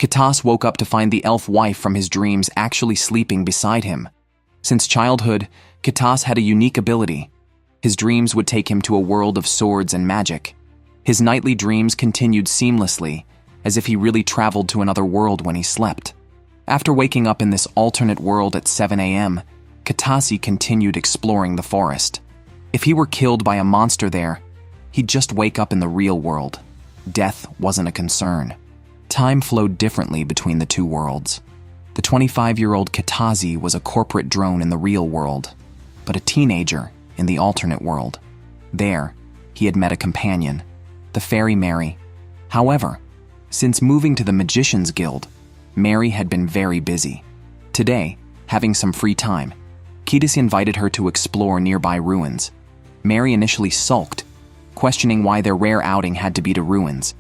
Kitase woke up to find the elf wife from his dreams actually sleeping beside him. Since childhood, Kitase had a unique ability. His dreams would take him to a world of swords and magic. His nightly dreams continued seamlessly, as if he really traveled to another world when he slept. After waking up in this alternate world at 7 a.m., Kitase continued exploring the forest. If he were killed by a monster there, he'd just wake up in the real world. Death wasn't a concern. Time flowed differently between the two worlds. The 25-year-old Kitase was a corporate drone in the real world, but a teenager in the alternate world. There, he had met a companion, the fairy Mary. However, since moving to the Magician's Guild, Mary had been very busy. Today, having some free time, Kitase invited her to explore nearby ruins. Mary initially sulked, questioning why their rare outing had to be to ruins.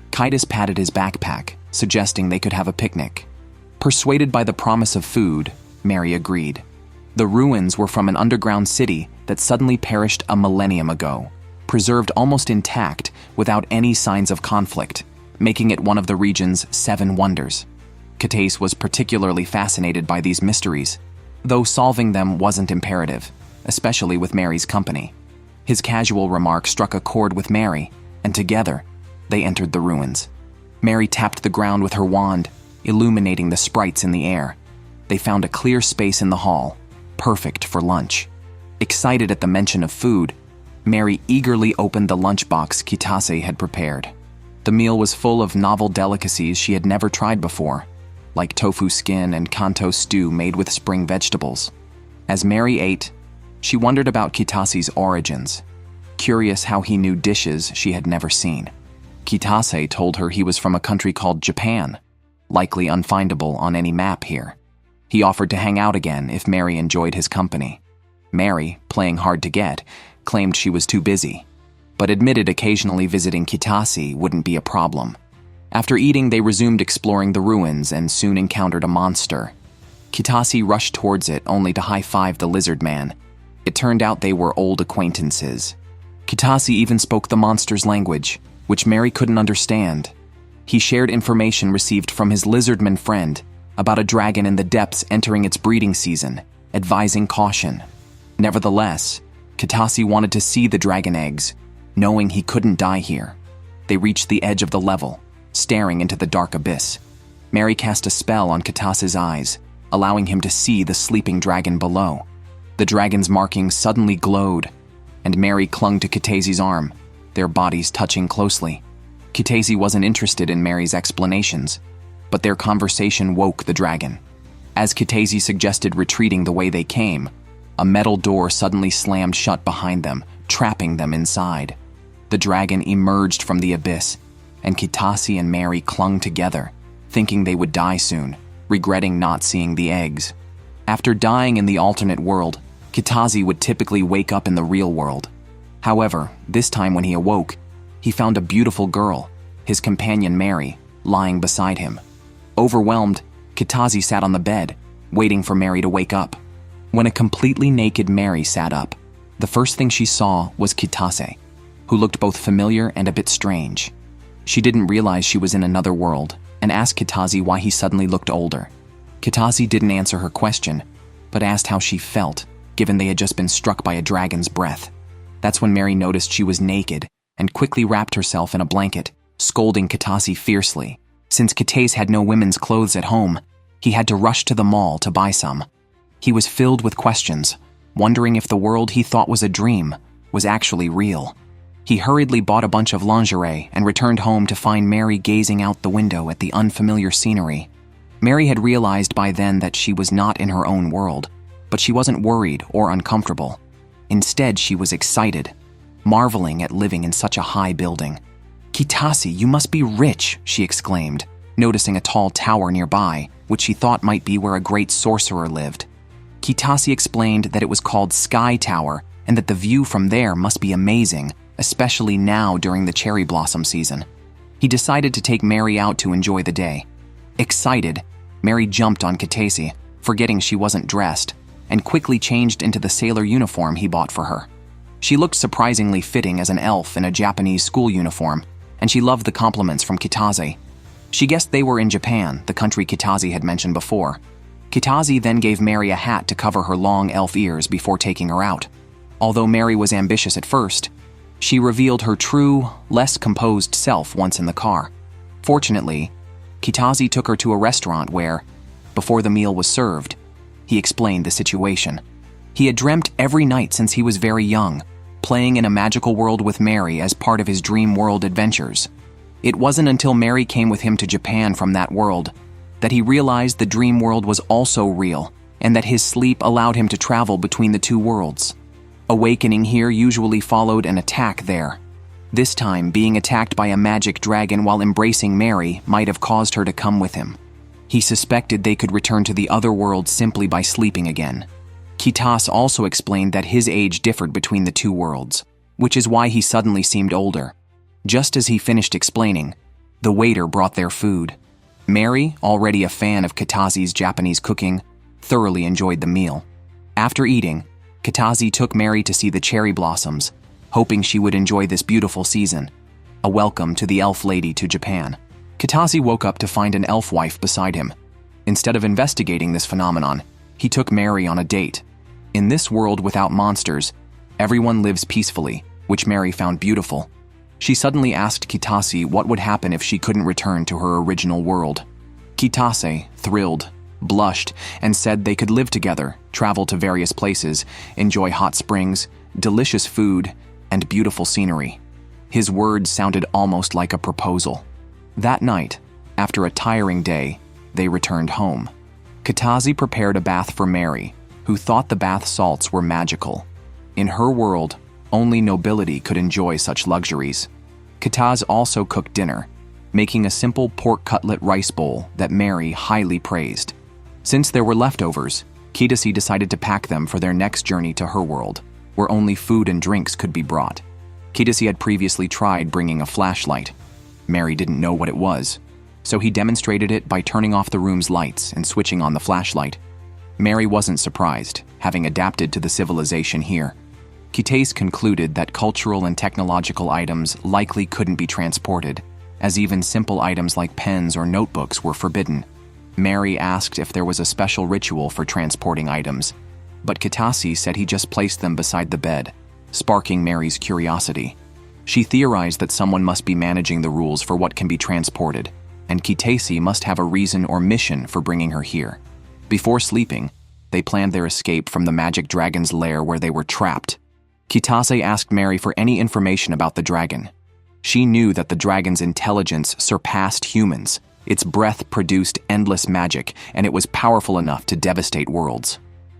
Kitase patted his backpack, suggesting they could have a picnic. Persuaded by the promise of food, Mary agreed. The ruins were from an underground city that suddenly perished a millennium ago, preserved almost intact without any signs of conflict, making it one of the region's 7 wonders. Kitase was particularly fascinated by these mysteries, though solving them wasn't imperative, especially with Mary's company. His casual remark struck a chord with Mary, and together, they entered the ruins. Mary tapped the ground with her wand, illuminating the sprites in the air. They found a clear space in the hall, perfect for lunch. Excited at the mention of food, Mary eagerly opened the lunchbox Kitase had prepared. The meal was full of novel delicacies she had never tried before, like tofu skin and kanto stew made with spring vegetables. As Mary ate, she wondered about Kitase's origins, curious how he knew dishes she had never seen. Kitase told her he was from a country called Japan, likely unfindable on any map here. He offered to hang out again if Mary enjoyed his company. Mary, playing hard to get, claimed she was too busy, but admitted occasionally visiting Kitase wouldn't be a problem. After eating, they resumed exploring the ruins and soon encountered a monster. Kitase rushed towards it only to high-five the Lizardman. It turned out they were old acquaintances. Kitase even spoke the monster's language, which Mary couldn't understand. He shared information received from his Lizardman friend about a dragon in the depths entering its breeding season, advising caution. Nevertheless, Kitase wanted to see the dragon eggs, knowing he couldn't die here. They reached the edge of the level, staring into the dark abyss. Mary cast a spell on Kitase's eyes, allowing him to see the sleeping dragon below. The dragon's markings suddenly glowed, and Mary clung to Kitase's arm, their bodies touching closely. Kitase wasn't interested in Mary's explanations, but their conversation woke the dragon. As Kitase suggested retreating the way they came, a metal door suddenly slammed shut behind them, trapping them inside. The dragon emerged from the abyss, and Kitase and Mary clung together, thinking they would die soon, regretting not seeing the eggs. After dying in the alternate world, Kitase would typically wake up in the real world. However, this time when he awoke, he found a beautiful girl, his companion Mary, lying beside him. Overwhelmed, Kitase sat on the bed, waiting for Mary to wake up. When a completely naked Mary sat up, the first thing she saw was Kitase, who looked both familiar and a bit strange. She didn't realize she was in another world and asked Kitase why he suddenly looked older. Kitase didn't answer her question, but asked how she felt, given they had just been struck by a dragon's breath. That's when Mary noticed she was naked and quickly wrapped herself in a blanket, scolding Kitase fiercely. Since Kitase had no women's clothes at home, he had to rush to the mall to buy some. He was filled with questions, wondering if the world he thought was a dream was actually real. He hurriedly bought a bunch of lingerie and returned home to find Mary gazing out the window at the unfamiliar scenery. Mary had realized by then that she was not in her own world, but she wasn't worried or uncomfortable. Instead, she was excited, marveling at living in such a high building. "Kitase, you must be rich," she exclaimed, noticing a tall tower nearby, which she thought might be where a great sorcerer lived. Kitase explained that it was called Sky Tower and that the view from there must be amazing, especially now during the cherry blossom season. He decided to take Mary out to enjoy the day. Excited, Mary jumped on Kitase, forgetting she wasn't dressed, and quickly changed into the sailor uniform he bought for her. She looked surprisingly fitting as an elf in a Japanese school uniform, and she loved the compliments from Kitase. She guessed they were in Japan, the country Kitazi had mentioned before. Kitazi then gave Mary a hat to cover her long elf ears before taking her out. Although Mary was ambitious at first, she revealed her true, less composed self once in the car. Fortunately, Kitazi took her to a restaurant where, before the meal was served, he explained the situation. He had dreamt every night since he was very young, playing in a magical world with Mary as part of his dream world adventures. It wasn't until Mary came with him to Japan from that world that he realized the dream world was also real and that his sleep allowed him to travel between the two worlds. Awakening here usually followed an attack there. This time, being attacked by a magic dragon while embracing Mary might have caused her to come with him. He suspected they could return to the other world simply by sleeping again. Kitas also explained that his age differed between the two worlds, which is why he suddenly seemed older. Just as he finished explaining, the waiter brought their food. Mary, already a fan of Kitazi's Japanese cooking, thoroughly enjoyed the meal. After eating, Kitazi took Mary to see the cherry blossoms, hoping she would enjoy this beautiful season. A welcome to the elf lady to Japan. Kitazi woke up to find an elf wife beside him. Instead of investigating this phenomenon, he took Mary on a date. In this world without monsters, everyone lives peacefully, which Mary found beautiful. She suddenly asked Kitase what would happen if she couldn't return to her original world. Kitase, thrilled, blushed, and said they could live together, travel to various places, enjoy hot springs, delicious food, and beautiful scenery. His words sounded almost like a proposal. That night, after a tiring day, they returned home. Kitase prepared a bath for Mary, who thought the bath salts were magical. In her world, only nobility could enjoy such luxuries. Kitase also cooked dinner, making a simple pork cutlet rice bowl that Mary highly praised. Since there were leftovers, Kitase decided to pack them for their next journey to her world, where only food and drinks could be brought. Kitase had previously tried bringing a flashlight. Mary didn't know what it was, so he demonstrated it by turning off the room's lights and switching on the flashlight. Mary wasn't surprised, having adapted to the civilization here. Kitase concluded that cultural and technological items likely couldn't be transported, as even simple items like pens or notebooks were forbidden. Mary asked if there was a special ritual for transporting items, but Kitase said he just placed them beside the bed, sparking Mary's curiosity. She theorized that someone must be managing the rules for what can be transported, and Kitase must have a reason or mission for bringing her here. Before sleeping, they planned their escape from the magic dragon's lair where they were trapped. Kitase asked Mary for any information about the dragon. She knew that the dragon's intelligence surpassed humans. Its breath produced endless magic, and it was powerful enough to devastate worlds.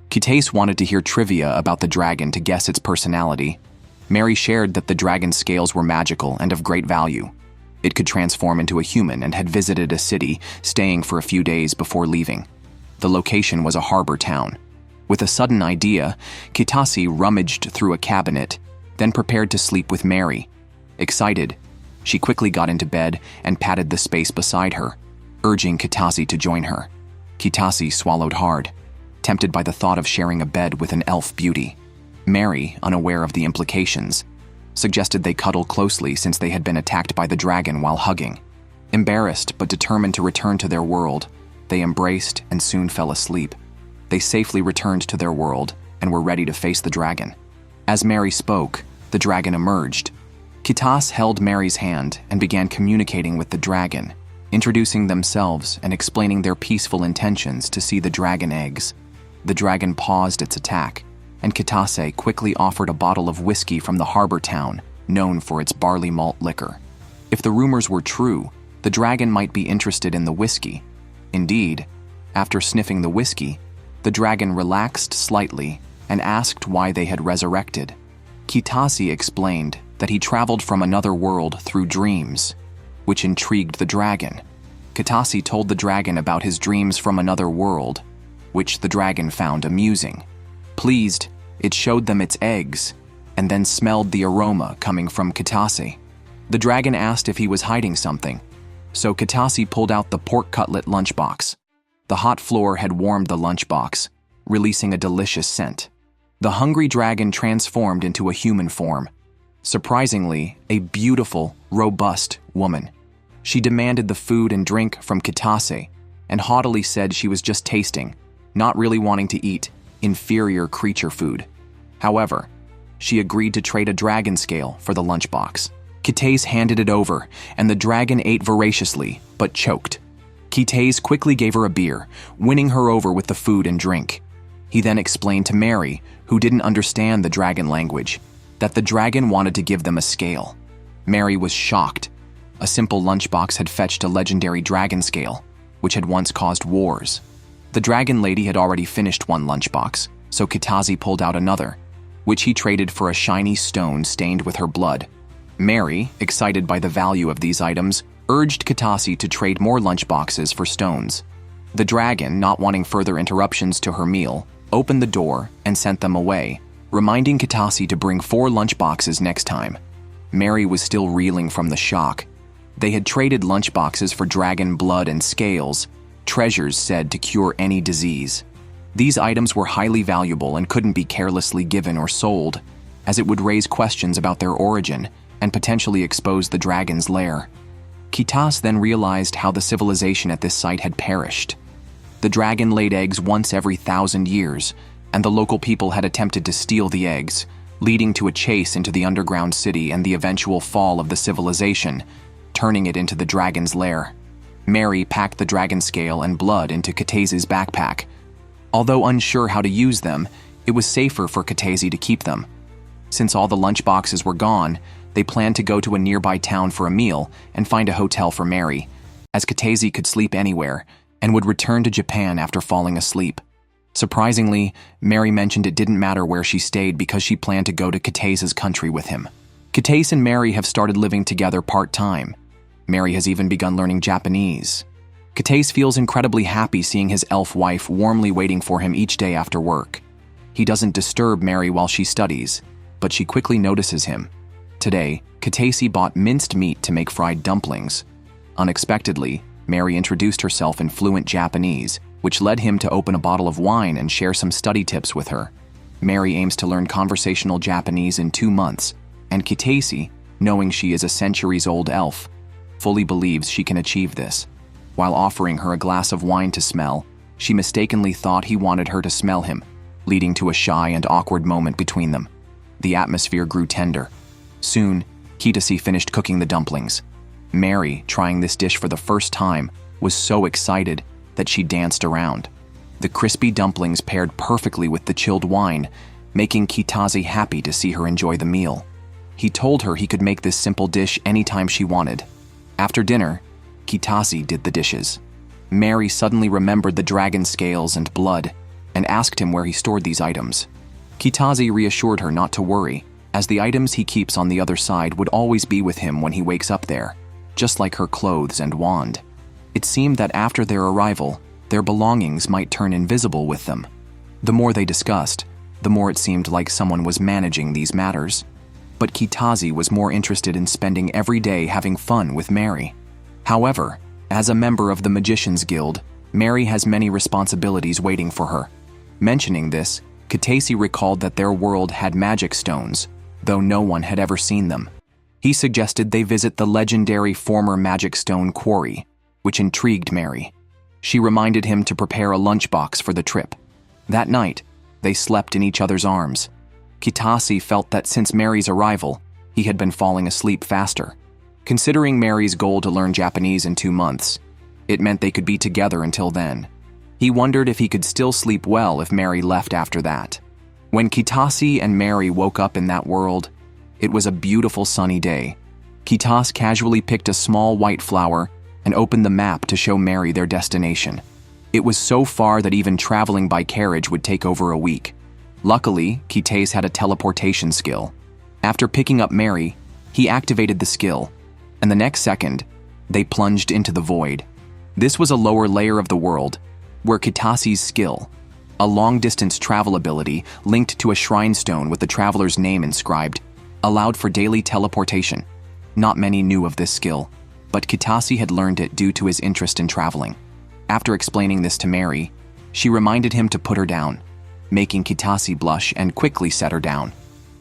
Kitase wanted to hear trivia about the dragon to guess its personality. Mary shared that the dragon's scales were magical and of great value. It could transform into a human and had visited a city, staying for a few days before leaving. The location was a harbor town. With a sudden idea, Kitase rummaged through a cabinet, then prepared to sleep with Mary. Excited, she quickly got into bed and patted the space beside her, urging Kitase to join her. Kitase swallowed hard, tempted by the thought of sharing a bed with an elf beauty. Mary, unaware of the implications, suggested they cuddle closely since they had been attacked by the dragon while hugging. Embarrassed but determined to return to their world, they embraced and soon fell asleep. They safely returned to their world and were ready to face the dragon. As Mary spoke, the dragon emerged. Kitase held Mary's hand and began communicating with the dragon, introducing themselves and explaining their peaceful intentions to see the dragon eggs. The dragon paused its attack, and Kitase quickly offered a bottle of whiskey from the harbor town, known for its barley malt liquor. If the rumors were true, the dragon might be interested in the whiskey. Indeed, after sniffing the whiskey, the dragon relaxed slightly and asked why they had resurrected. Kitase explained that he traveled from another world through dreams, which intrigued the dragon. Kitase told the dragon about his dreams from another world, which the dragon found amusing. Pleased, it showed them its eggs, and then smelled the aroma coming from Kitase. The dragon asked if he was hiding something, so Kitase pulled out the pork cutlet lunchbox. The hot floor had warmed the lunchbox, releasing a delicious scent. The hungry dragon transformed into a human form. Surprisingly, a beautiful, robust woman. She demanded the food and drink from Kitase and haughtily said she was just tasting, not really wanting to eat inferior creature food. However, she agreed to trade a dragon scale for the lunchbox. Kitase handed it over, and the dragon ate voraciously, but choked. Kitase quickly gave her a beer, winning her over with the food and drink. He then explained to Mary, who didn't understand the dragon language, that the dragon wanted to give them a scale. Mary was shocked. A simple lunchbox had fetched a legendary dragon scale, which had once caused wars. The dragon lady had already finished one lunchbox, so Kitase pulled out another, which he traded for a shiny stone stained with her blood. Mary, excited by the value of these items, urged Kitase to trade more lunchboxes for stones. The dragon, not wanting further interruptions to her meal, opened the door and sent them away, reminding Kitase to bring 4 lunchboxes next time. Mary was still reeling from the shock. They had traded lunchboxes for dragon blood and scales, treasures said to cure any disease. These items were highly valuable and couldn't be carelessly given or sold, as it would raise questions about their origin and potentially expose the dragon's lair. Kitase then realized how the civilization at this site had perished. The dragon laid eggs once every 1,000 years, and the local people had attempted to steal the eggs, leading to a chase into the underground city and the eventual fall of the civilization, turning it into the dragon's lair. Mary packed the dragon scale and blood into Kitase's backpack. Although unsure how to use them, it was safer for Kitase to keep them. Since all the lunchboxes were gone, they planned to go to a nearby town for a meal and find a hotel for Mary, as Kitase could sleep anywhere and would return to Japan after falling asleep. Surprisingly, Mary mentioned it didn't matter where she stayed because she planned to go to Kitase's country with him. Kitase and Mary have started living together part-time. Mary has even begun learning Japanese. Kitase feels incredibly happy seeing his elf wife warmly waiting for him each day after work. He doesn't disturb Mary while she studies, but she quickly notices him. Today, Kitase bought minced meat to make fried dumplings. Unexpectedly, Mary introduced herself in fluent Japanese, which led him to open a bottle of wine and share some study tips with her. Mary aims to learn conversational Japanese in 2 months, and Kitase, knowing she is a centuries-old elf, fully believes she can achieve this. While offering her a glass of wine to smell, she mistakenly thought he wanted her to smell him, leading to a shy and awkward moment between them. The atmosphere grew tender. Soon, Kitase finished cooking the dumplings. Mary, trying this dish for the first time, was so excited that she danced around. The crispy dumplings paired perfectly with the chilled wine, making Kitase happy to see her enjoy the meal. He told her he could make this simple dish anytime she wanted. After dinner, Kitase did the dishes. Mary suddenly remembered the dragon scales and blood and asked him where he stored these items. Kitase reassured her not to worry, as the items he keeps on the other side would always be with him when he wakes up there, just like her clothes and wand. It seemed that after their arrival, their belongings might turn invisible with them. The more they discussed, the more it seemed like someone was managing these matters. But Kitase was more interested in spending every day having fun with Mary. However, as a member of the Magician's Guild, Mary has many responsibilities waiting for her. Mentioning this, Kitase recalled that their world had magic stones, though no one had ever seen them. He suggested they visit the legendary former magic stone Quarry, which intrigued Mary. She reminded him to prepare a lunchbox for the trip. That night, they slept in each other's arms. Kitase felt that since Mary's arrival, he had been falling asleep faster. Considering Mary's goal to learn Japanese in 2 months, it meant they could be together until then. He wondered if he could still sleep well if Mary left after that. When Kitase and Mary woke up in that world, it was a beautiful sunny day. Kitase casually picked a small white flower and opened the map to show Mary their destination. It was so far that even traveling by carriage would take over a week. Luckily, Kitase had a teleportation skill. After picking up Mary, he activated the skill, and the next second, they plunged into the void. This was a lower layer of the world, where Kitase's skill, a long-distance travel ability linked to a shrine stone with the traveler's name inscribed, allowed for daily teleportation. Not many knew of this skill, but Kitase had learned it due to his interest in traveling. After explaining this to Mary, she reminded him to put her down, making Kitase blush and quickly set her down.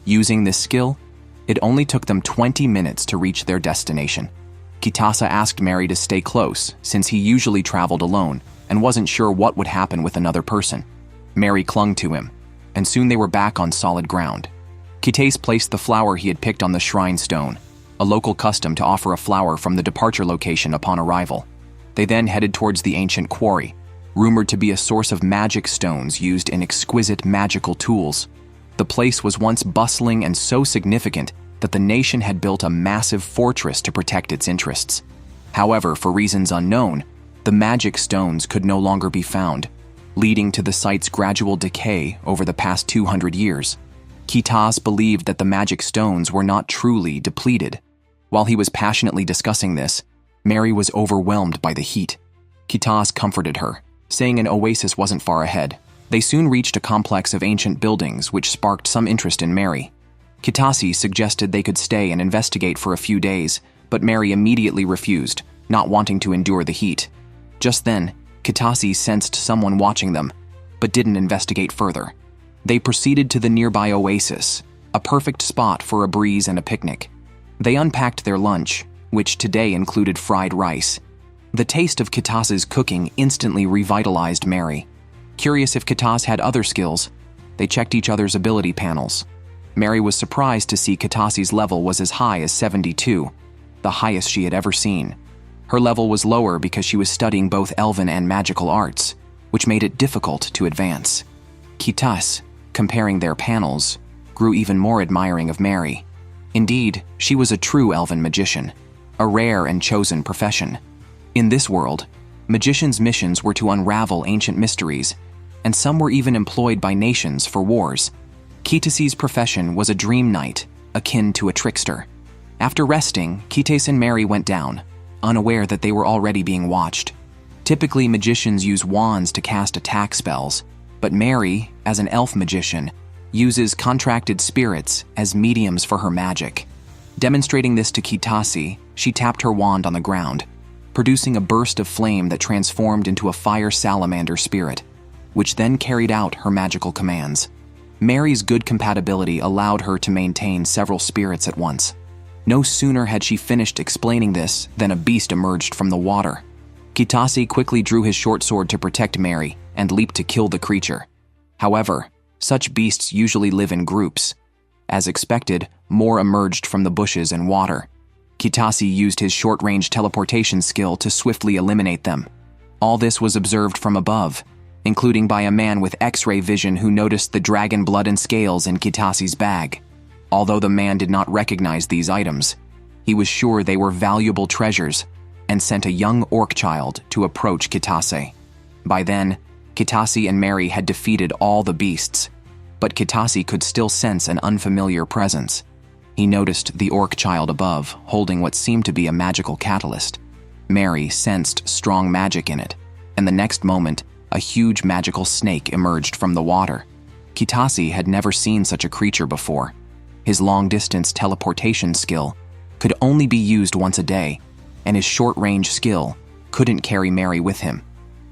Using this skill, it only took them 20 minutes to reach their destination. Kitase asked Mary to stay close, since he usually traveled alone and wasn't sure what would happen with another person. Mary clung to him, and soon they were back on solid ground. Kitase placed the flower he had picked on the shrine stone, a local custom to offer a flower from the departure location upon arrival. They then headed towards the ancient quarry, rumored to be a source of magic stones used in exquisite magical tools. The place was once bustling and so significant that the nation had built a massive fortress to protect its interests. However, for reasons unknown, the magic stones could no longer be found, leading to the site's gradual decay over the past 200 years. Kitase believed that the magic stones were not truly depleted. While he was passionately discussing this, Mary was overwhelmed by the heat. Kitase comforted her, saying an oasis wasn't far ahead. They soon reached a complex of ancient buildings which sparked some interest in Mary. Kitase suggested they could stay and investigate for a few days, but Mary immediately refused, not wanting to endure the heat. Just then, Kitase sensed someone watching them, but didn't investigate further. They proceeded to the nearby oasis, a perfect spot for a breeze and a picnic. They unpacked their lunch, which today included fried rice. The taste of Kitase's cooking instantly revitalized Mary. Curious if Kitase had other skills, they checked each other's ability panels. Mary was surprised to see Kitase's level was as high as 72, the highest she had ever seen. Her level was lower because she was studying both elven and magical arts, which made it difficult to advance. Kitase, comparing their panels, grew even more admiring of Mary. Indeed, she was a true elven magician, a rare and chosen profession. In this world, magicians' missions were to unravel ancient mysteries, and some were even employed by nations for wars. Kitase's profession was a dream knight, akin to a trickster. After resting, Kitase and Mary went down, unaware that they were already being watched. Typically, magicians use wands to cast attack spells, but Mary, as an elf magician, uses contracted spirits as mediums for her magic. Demonstrating this to Kitase, she tapped her wand on the ground, producing a burst of flame that transformed into a fire salamander spirit, which then carried out her magical commands. Mary's good compatibility allowed her to maintain several spirits at once. No sooner had she finished explaining this than a beast emerged from the water. Kitase quickly drew his short sword to protect Mary and leaped to kill the creature. However, such beasts usually live in groups. As expected, more emerged from the bushes and water. Kitase used his short-range teleportation skill to swiftly eliminate them. All this was observed from above, including by a man with X-ray vision who noticed the dragon blood and scales in Kitase's bag. Although the man did not recognize these items, he was sure they were valuable treasures and sent a young orc child to approach Kitase. By then, Kitase and Mary had defeated all the beasts, but Kitase could still sense an unfamiliar presence. He noticed the orc child above, holding what seemed to be a magical catalyst. Mary sensed strong magic in it, and the next moment, a huge magical snake emerged from the water. Kitase had never seen such a creature before. His long-distance teleportation skill could only be used once a day, and his short-range skill couldn't carry Mary with him.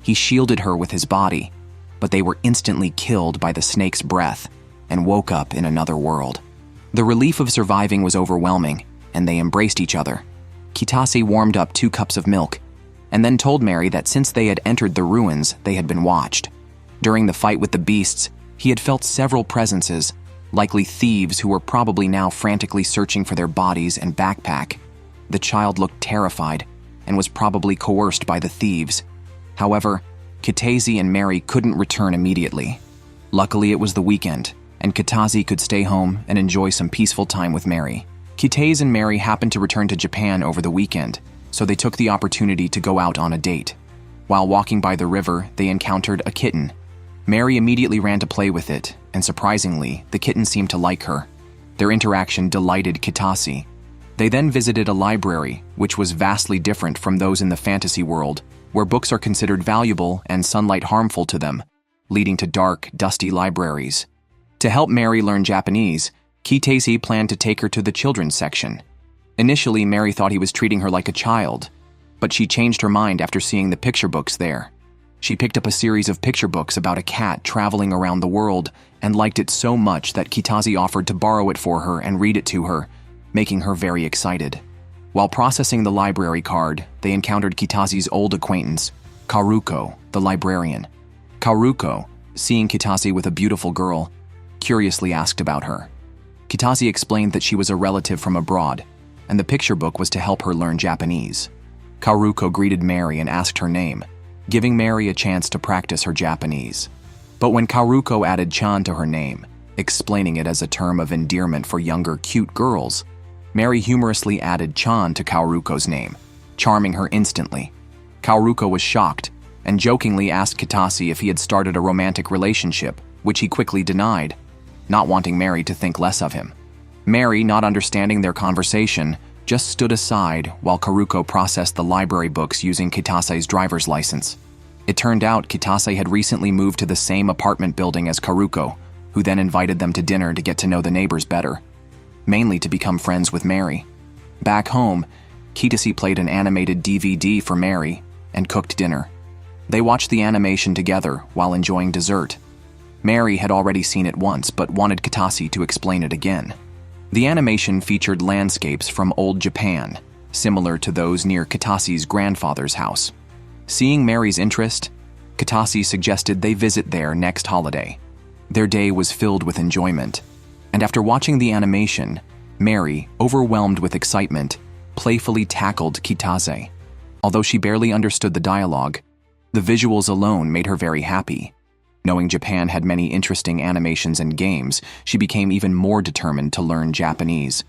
He shielded her with his body, but they were instantly killed by the snake's breath and woke up in another world. The relief of surviving was overwhelming, and they embraced each other. Kitase warmed up 2 cups of milk, and then told Mary that since they had entered the ruins, they had been watched. During the fight with the beasts, he had felt several presences, likely thieves who were probably now frantically searching for their bodies and backpack. The child looked terrified and was probably coerced by the thieves. However, Kitase and Mary couldn't return immediately. Luckily, it was the weekend, and Kitase could stay home and enjoy some peaceful time with Mary. Kitase and Mary happened to return to Japan over the weekend, so they took the opportunity to go out on a date. While walking by the river, they encountered a kitten. Mary immediately ran to play with it, and surprisingly, the kitten seemed to like her. Their interaction delighted Kitase. They then visited a library, which was vastly different from those in the fantasy world, where books are considered valuable and sunlight harmful to them, leading to dark, dusty libraries. To help Mary learn Japanese, Kitase planned to take her to the children's section. Initially, Mary thought he was treating her like a child, but she changed her mind after seeing the picture books there. She picked up a series of picture books about a cat traveling around the world and liked it so much that Kitase offered to borrow it for her and read it to her, making her very excited. While processing the library card, they encountered Kitase's old acquaintance, Karuko, the librarian. Karuko, seeing Kitase with a beautiful girl, curiously asked about her. Kitase explained that she was a relative from abroad, and the picture book was to help her learn Japanese. Karuko greeted Mary and asked her name, giving Mary a chance to practice her Japanese. But when Karuko added chan to her name, explaining it as a term of endearment for younger, cute girls, Mary humorously added chan to Karuko's name, charming her instantly. Karuko was shocked and jokingly asked Kitase if he had started a romantic relationship, which he quickly denied, not wanting Mary to think less of him. Mary, not understanding their conversation, just stood aside while Karuko processed the library books using Kitase's driver's license. It turned out Kitase had recently moved to the same apartment building as Karuko, who then invited them to dinner to get to know the neighbors better, mainly to become friends with Mary. Back home, Kitase played an animated DVD for Mary and cooked dinner. They watched the animation together while enjoying dessert. Mary had already seen it once but wanted Kitase to explain it again. The animation featured landscapes from old Japan, similar to those near Kitase's grandfather's house. Seeing Mary's interest, Kitase suggested they visit there next holiday. Their day was filled with enjoyment, and after watching the animation, Mary, overwhelmed with excitement, playfully tackled Kitase. Although she barely understood the dialogue, the visuals alone made her very happy. Knowing Japan had many interesting animations and games, she became even more determined to learn Japanese.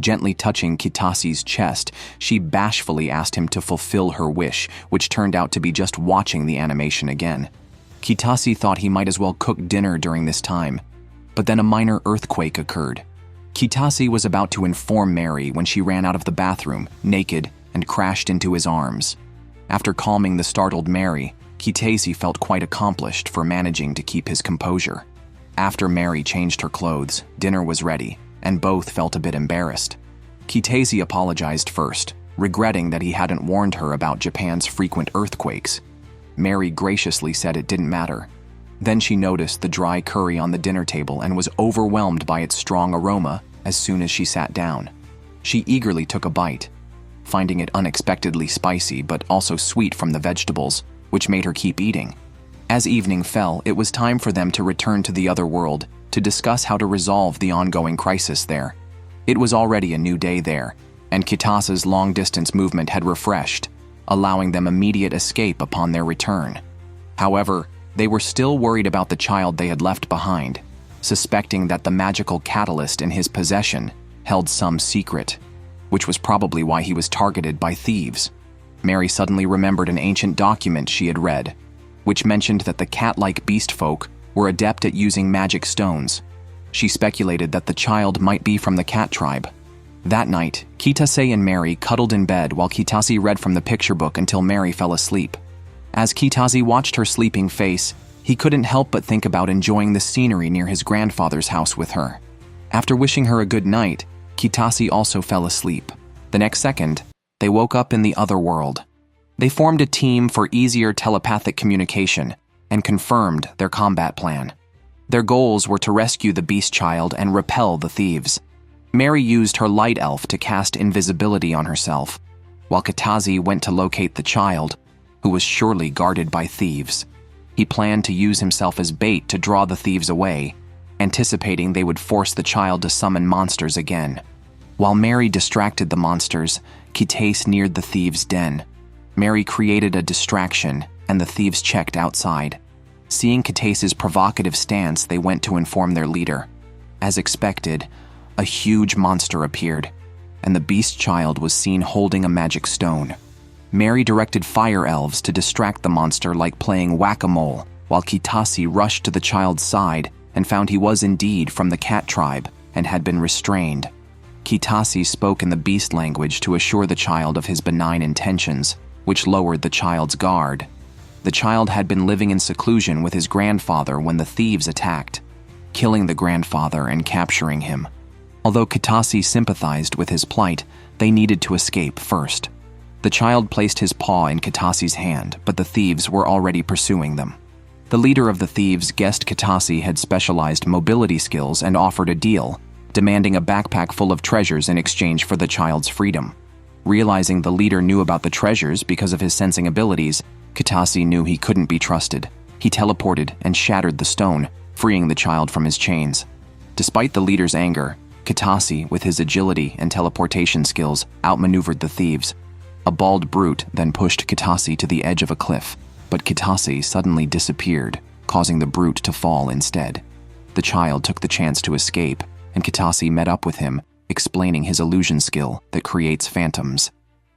Gently touching Kitase's chest, she bashfully asked him to fulfill her wish, which turned out to be just watching the animation again. Kitase thought he might as well cook dinner during this time, but then a minor earthquake occurred. Kitase was about to inform Mary when she ran out of the bathroom, naked, and crashed into his arms. After calming the startled Mary, Kitase felt quite accomplished for managing to keep his composure. After Mary changed her clothes, dinner was ready, and both felt a bit embarrassed. Kitase apologized first, regretting that he hadn't warned her about Japan's frequent earthquakes. Mary graciously said it didn't matter. Then she noticed the dry curry on the dinner table and was overwhelmed by its strong aroma as soon as she sat down. She eagerly took a bite, finding it unexpectedly spicy but also sweet from the vegetables, which made her keep eating. As evening fell, it was time for them to return to the other world to discuss how to resolve the ongoing crisis there. It was already a new day there, and Kitase's long-distance movement had refreshed, allowing them immediate escape upon their return. However, they were still worried about the child they had left behind, suspecting that the magical catalyst in his possession held some secret, which was probably why he was targeted by thieves. Mary suddenly remembered an ancient document she had read, which mentioned that the cat-like beast folk were adept at using magic stones. She speculated that the child might be from the cat tribe. That night, Kitase and Mary cuddled in bed while Kitase read from the picture book until Mary fell asleep. As Kitase watched her sleeping face, he couldn't help but think about enjoying the scenery near his grandfather's house with her. After wishing her a good night, Kitase also fell asleep. The next second, they woke up in the other world. They formed a team for easier telepathic communication and confirmed their combat plan. Their goals were to rescue the beast child and repel the thieves. Mary used her light elf to cast invisibility on herself, while Kitase went to locate the child, who was surely guarded by thieves. He planned to use himself as bait to draw the thieves away, anticipating they would force the child to summon monsters again. While Mary distracted the monsters, Kitase neared the thieves' den. Mary created a distraction, and the thieves checked outside. Seeing Kitase's provocative stance, they went to inform their leader. As expected, a huge monster appeared, and the beast child was seen holding a magic stone. Mary directed fire elves to distract the monster like playing whack-a-mole, while Kitase rushed to the child's side and found he was indeed from the cat tribe and had been restrained. Kitase spoke in the beast language to assure the child of his benign intentions, which lowered the child's guard. The child had been living in seclusion with his grandfather when the thieves attacked, killing the grandfather and capturing him. Although Kitase sympathized with his plight, they needed to escape first. The child placed his paw in Kitase's hand, but the thieves were already pursuing them. The leader of the thieves guessed Kitase had specialized mobility skills and offered a deal, demanding a backpack full of treasures in exchange for the child's freedom. Realizing the leader knew about the treasures because of his sensing abilities, Kitase knew he couldn't be trusted. He teleported and shattered the stone, freeing the child from his chains. Despite the leader's anger, Kitase, with his agility and teleportation skills, outmaneuvered the thieves. A bald brute then pushed Kitase to the edge of a cliff, but Kitase suddenly disappeared, causing the brute to fall instead. The child took the chance to escape, and Kitase met up with him, explaining his illusion skill that creates phantoms.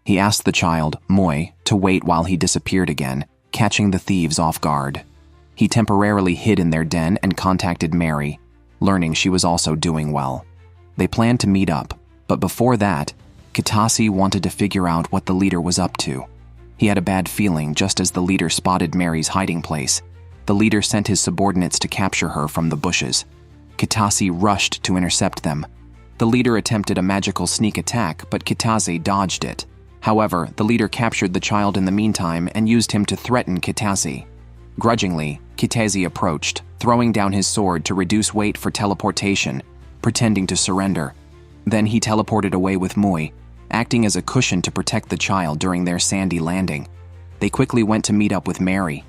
He asked the child, Moi, to wait while he disappeared again, catching the thieves off guard. He temporarily hid in their den and contacted Mary, learning she was also doing well. They planned to meet up, but before that, Kitase wanted to figure out what the leader was up to. He had a bad feeling just as the leader spotted Mary's hiding place. The leader sent his subordinates to capture her from the bushes. Kitase rushed to intercept them. The leader attempted a magical sneak attack, but Kitase dodged it. However, the leader captured the child in the meantime and used him to threaten Kitase. Grudgingly, Kitase approached, throwing down his sword to reduce weight for teleportation, pretending to surrender. Then he teleported away with Moi, acting as a cushion to protect the child during their sandy landing. They quickly went to meet up with Mary.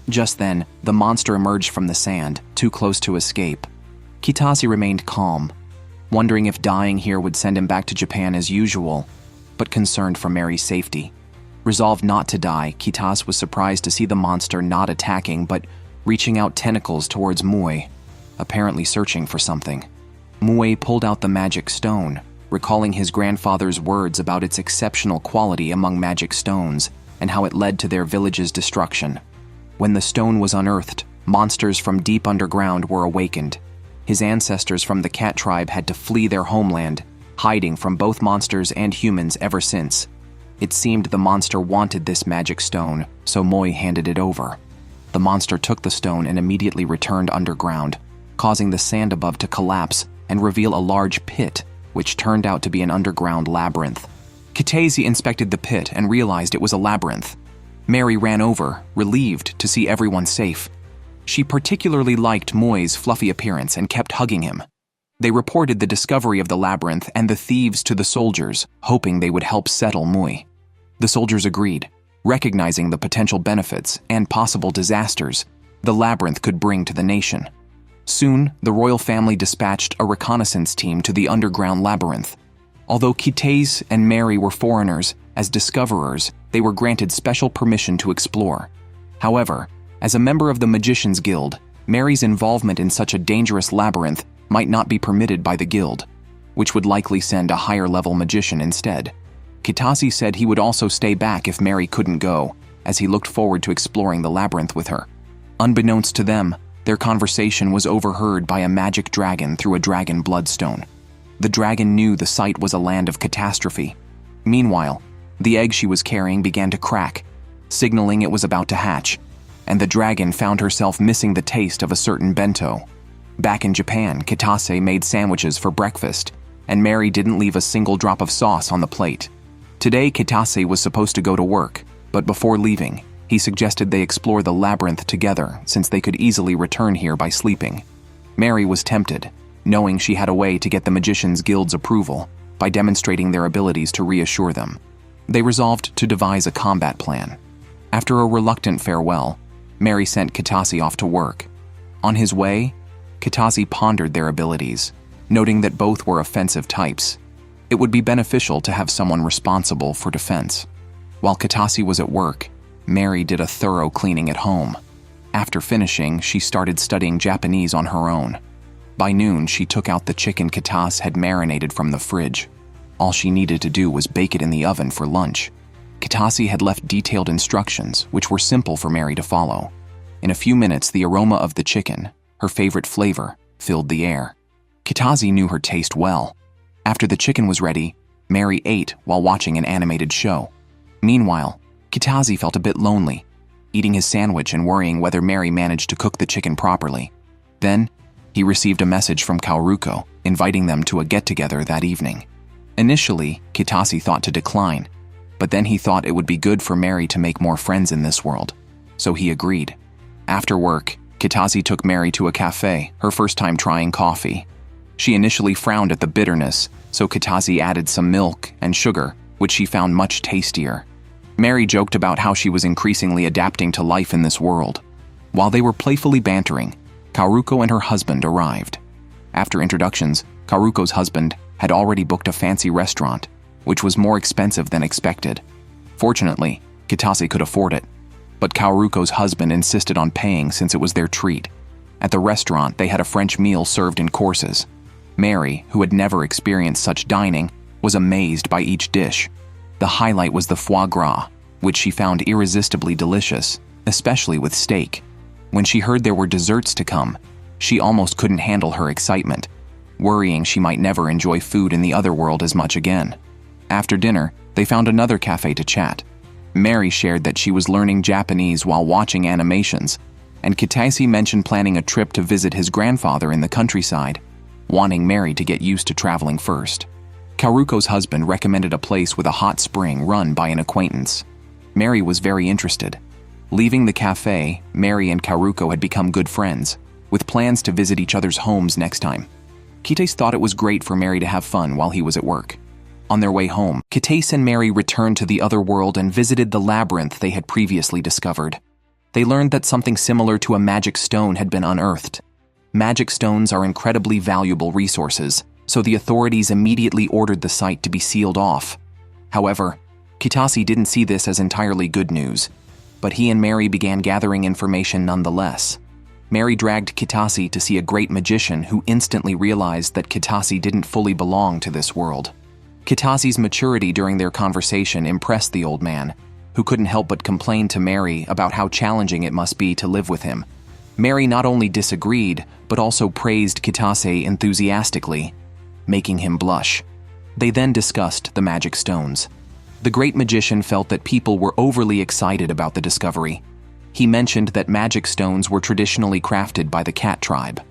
Just then, the monster emerged from the sand, too close to escape. Kitase remained calm, wondering if dying here would send him back to Japan as usual, but concerned for Mary's safety. Resolved not to die, Kitase was surprised to see the monster not attacking but reaching out tentacles towards Moi, apparently searching for something. Moi pulled out the magic stone, recalling his grandfather's words about its exceptional quality among magic stones and how it led to their village's destruction. When the stone was unearthed, monsters from deep underground were awakened. His ancestors from the cat tribe had to flee their homeland, hiding from both monsters and humans ever since. It seemed the monster wanted this magic stone, so Moi handed it over. The monster took the stone and immediately returned underground, causing the sand above to collapse and reveal a large pit, which turned out to be an underground labyrinth. Kitase inspected the pit and realized it was a labyrinth. Mary ran over, relieved to see everyone safe. She particularly liked Moi's fluffy appearance and kept hugging him. They reported the discovery of the labyrinth and the thieves to the soldiers, hoping they would help settle Moi. The soldiers agreed, recognizing the potential benefits and possible disasters the labyrinth could bring to the nation. Soon, the royal family dispatched a reconnaissance team to the underground labyrinth. Although Kitase and Mary were foreigners, as discoverers, they were granted special permission to explore. However, as a member of the Magicians Guild, Mary's involvement in such a dangerous labyrinth might not be permitted by the guild, which would likely send a higher-level magician instead. Kitase said he would also stay back if Mary couldn't go, as he looked forward to exploring the labyrinth with her. Unbeknownst to them, their conversation was overheard by a magic dragon through a dragon bloodstone. The dragon knew the site was a land of catastrophe. Meanwhile, the egg she was carrying began to crack, signaling it was about to hatch, and the dragon found herself missing the taste of a certain bento. Back in Japan, Kitase made sandwiches for breakfast, and Mary didn't leave a single drop of sauce on the plate. Today, Kitase was supposed to go to work, but before leaving, he suggested they explore the labyrinth together since they could easily return here by sleeping. Mary was tempted, knowing she had a way to get the Magicians Guild's approval by demonstrating their abilities to reassure them. They resolved to devise a combat plan. After a reluctant farewell, Mary sent Kitase off to work. On his way, Kitase pondered their abilities, noting that both were offensive types. It would be beneficial to have someone responsible for defense. While Kitase was at work, Mary did a thorough cleaning at home. After finishing, she started studying Japanese on her own. By noon, she took out the chicken Kitase had marinated from the fridge. All she needed to do was bake it in the oven for lunch. Kitase had left detailed instructions, which were simple for Mary to follow. In a few minutes, the aroma of the chicken, her favorite flavor, filled the air. Kitase knew her taste well. After the chicken was ready, Mary ate while watching an animated show. Meanwhile, Kitase felt a bit lonely, eating his sandwich and worrying whether Mary managed to cook the chicken properly. Then, he received a message from Kaoruko, inviting them to a get-together that evening. Initially, Kitase thought to decline, but then he thought it would be good for Mary to make more friends in this world, so he agreed. After work, Kitase took Mary to a cafe, her first time trying coffee. She initially frowned at the bitterness, so Kitase added some milk and sugar which she found much tastier. Mary joked about how she was increasingly adapting to life in this world. While they were playfully bantering, Kaoruko and her husband arrived. After introductions, Kaoruko's husband had already booked a fancy restaurant, which was more expensive than expected. Fortunately, Kitase could afford it, but Kaoruko's husband insisted on paying since it was their treat. At the restaurant, they had a French meal served in courses. Mary, who had never experienced such dining, was amazed by each dish. The highlight was the foie gras, which she found irresistibly delicious, especially with steak. When she heard there were desserts to come, she almost couldn't handle her excitement, worrying she might never enjoy food in the other world as much again. After dinner, they found another cafe to chat. Mary shared that she was learning Japanese while watching animations, and Kitase mentioned planning a trip to visit his grandfather in the countryside, wanting Mary to get used to traveling first. Kaoruko's husband recommended a place with a hot spring run by an acquaintance. Mary was very interested. Leaving the cafe, Mary and Kaoruko had become good friends, with plans to visit each other's homes next time. Kitase thought it was great for Mary to have fun while he was at work. On their way home, Kitase and Mary returned to the other world and visited the labyrinth they had previously discovered. They learned that something similar to a magic stone had been unearthed. Magic stones are incredibly valuable resources, so the authorities immediately ordered the site to be sealed off. However, Kitase didn't see this as entirely good news, but he and Mary began gathering information nonetheless. Mary dragged Kitase to see a great magician who instantly realized that Kitase didn't fully belong to this world. Kitase's maturity during their conversation impressed the old man, who couldn't help but complain to Mary about how challenging it must be to live with him. Mary not only disagreed, but also praised Kitase enthusiastically, making him blush. They then discussed the magic stones. The great magician felt that people were overly excited about the discovery. He mentioned that magic stones were traditionally crafted by the cat tribe.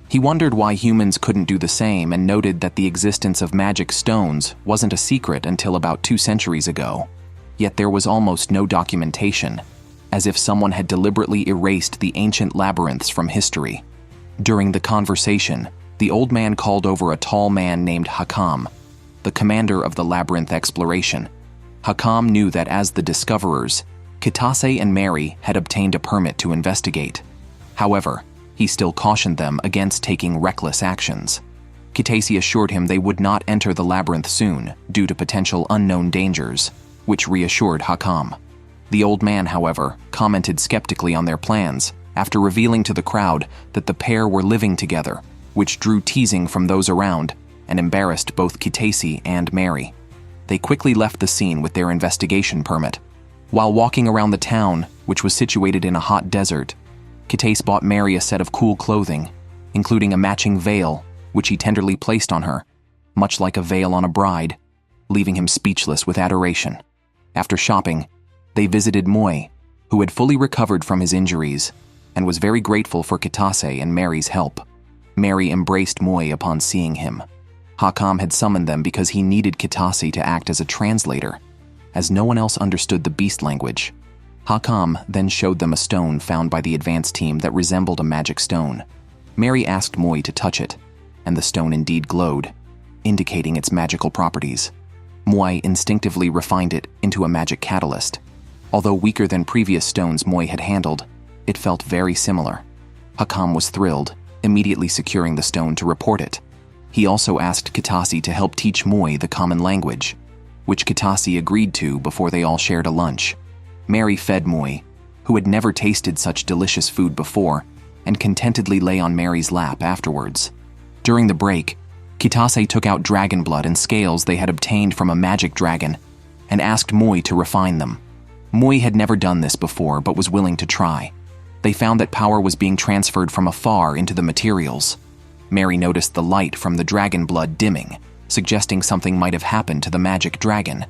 He wondered why humans couldn't do the same and noted that the existence of magic stones wasn't a secret until about 2 centuries ago. Yet there was almost no documentation, as if someone had deliberately erased the ancient labyrinths from history. During the conversation, the old man called over a tall man named Hakam, the commander of the labyrinth exploration. Hakam knew that as the discoverers, Kitase and Mary had obtained a permit to investigate. However, he still cautioned them against taking reckless actions. Kitase assured him they would not enter the labyrinth soon due to potential unknown dangers, which reassured Hakam. The old man, however, commented skeptically on their plans after revealing to the crowd that the pair were living together, which drew teasing from those around and embarrassed both Kitase and Mary. They quickly left the scene with their investigation permit. While walking around the town, which was situated in a hot desert, Kitase bought Mary a set of cool clothing, including a matching veil, which he tenderly placed on her, much like a veil on a bride, leaving him speechless with adoration. After shopping, they visited Moi, who had fully recovered from his injuries, and was very grateful for Kitase and Mary's help. Mary embraced Moi upon seeing him. Hakam had summoned them because he needed Kitase to act as a translator, as no one else understood the beast language. Hakam then showed them a stone found by the advance team that resembled a magic stone. Mary asked Moi to touch it, and the stone indeed glowed, indicating its magical properties. Moi instinctively refined it into a magic catalyst. Although weaker than previous stones Moi had handled, it felt very similar. Hakam was thrilled, immediately securing the stone to report it. He also asked Kitase to help teach Moi the common language, which Kitase agreed to before they all shared a lunch. Mary fed Moi, who had never tasted such delicious food before, and contentedly lay on Mary's lap afterwards. During the break, Kitase took out dragon blood and scales they had obtained from a magic dragon and asked Moi to refine them. Moi had never done this before but was willing to try. They found that power was being transferred from afar into the materials. Mary noticed the light from the dragon blood dimming, suggesting something might have happened to the magic dragon.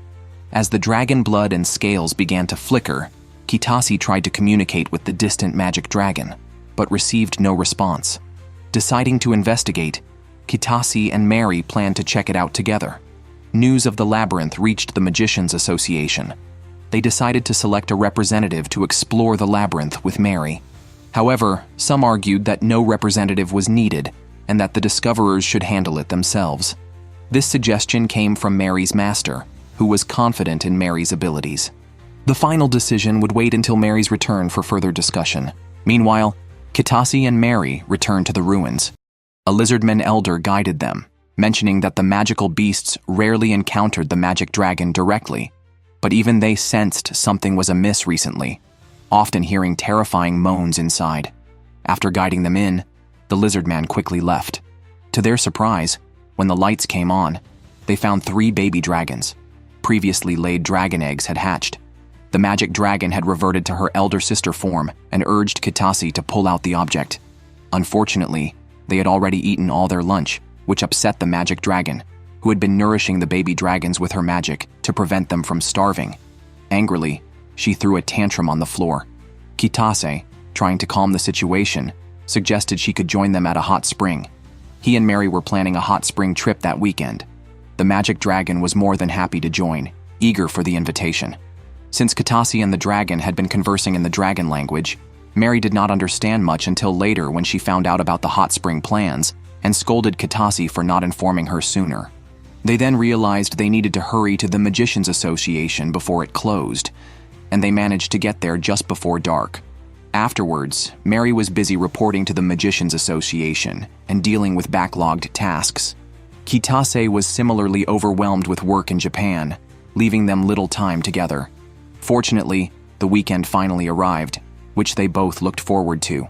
As the dragon blood and scales began to flicker, Kitase tried to communicate with the distant magic dragon, but received no response. Deciding to investigate, Kitase and Mary planned to check it out together. News of the labyrinth reached the Magicians Association. They decided to select a representative to explore the labyrinth with Mary. However, some argued that no representative was needed and that the discoverers should handle it themselves. This suggestion came from Mary's master, who was confident in Mary's abilities. The final decision would wait until Mary's return for further discussion. Meanwhile, Kitasi and Mary returned to the ruins. A Lizardman elder guided them, mentioning that the magical beasts rarely encountered the magic dragon directly, but even they sensed something was amiss recently, often hearing terrifying moans inside. After guiding them in, the Lizardman quickly left. To their surprise, when the lights came on, they found 3 baby dragons. Previously laid dragon eggs had hatched. The magic dragon had reverted to her elder sister form and urged Kitasi to pull out the object. Unfortunately, they had already eaten all their lunch, which upset the magic dragon, who had been nourishing the baby dragons with her magic to prevent them from starving. Angrily, she threw a tantrum on the floor. Kitase, trying to calm the situation, suggested she could join them at a hot spring. He and Mary were planning a hot spring trip that weekend. The magic dragon was more than happy to join, eager for the invitation. Since Kitasi and the dragon had been conversing in the dragon language, Mary did not understand much until later when she found out about the hot spring plans and scolded Kitasi for not informing her sooner. They then realized they needed to hurry to the Magicians Association before it closed, and they managed to get there just before dark. Afterwards, Mary was busy reporting to the Magicians Association and dealing with backlogged tasks. Kitase was similarly overwhelmed with work in Japan, leaving them little time together. Fortunately, the weekend finally arrived, which they both looked forward to.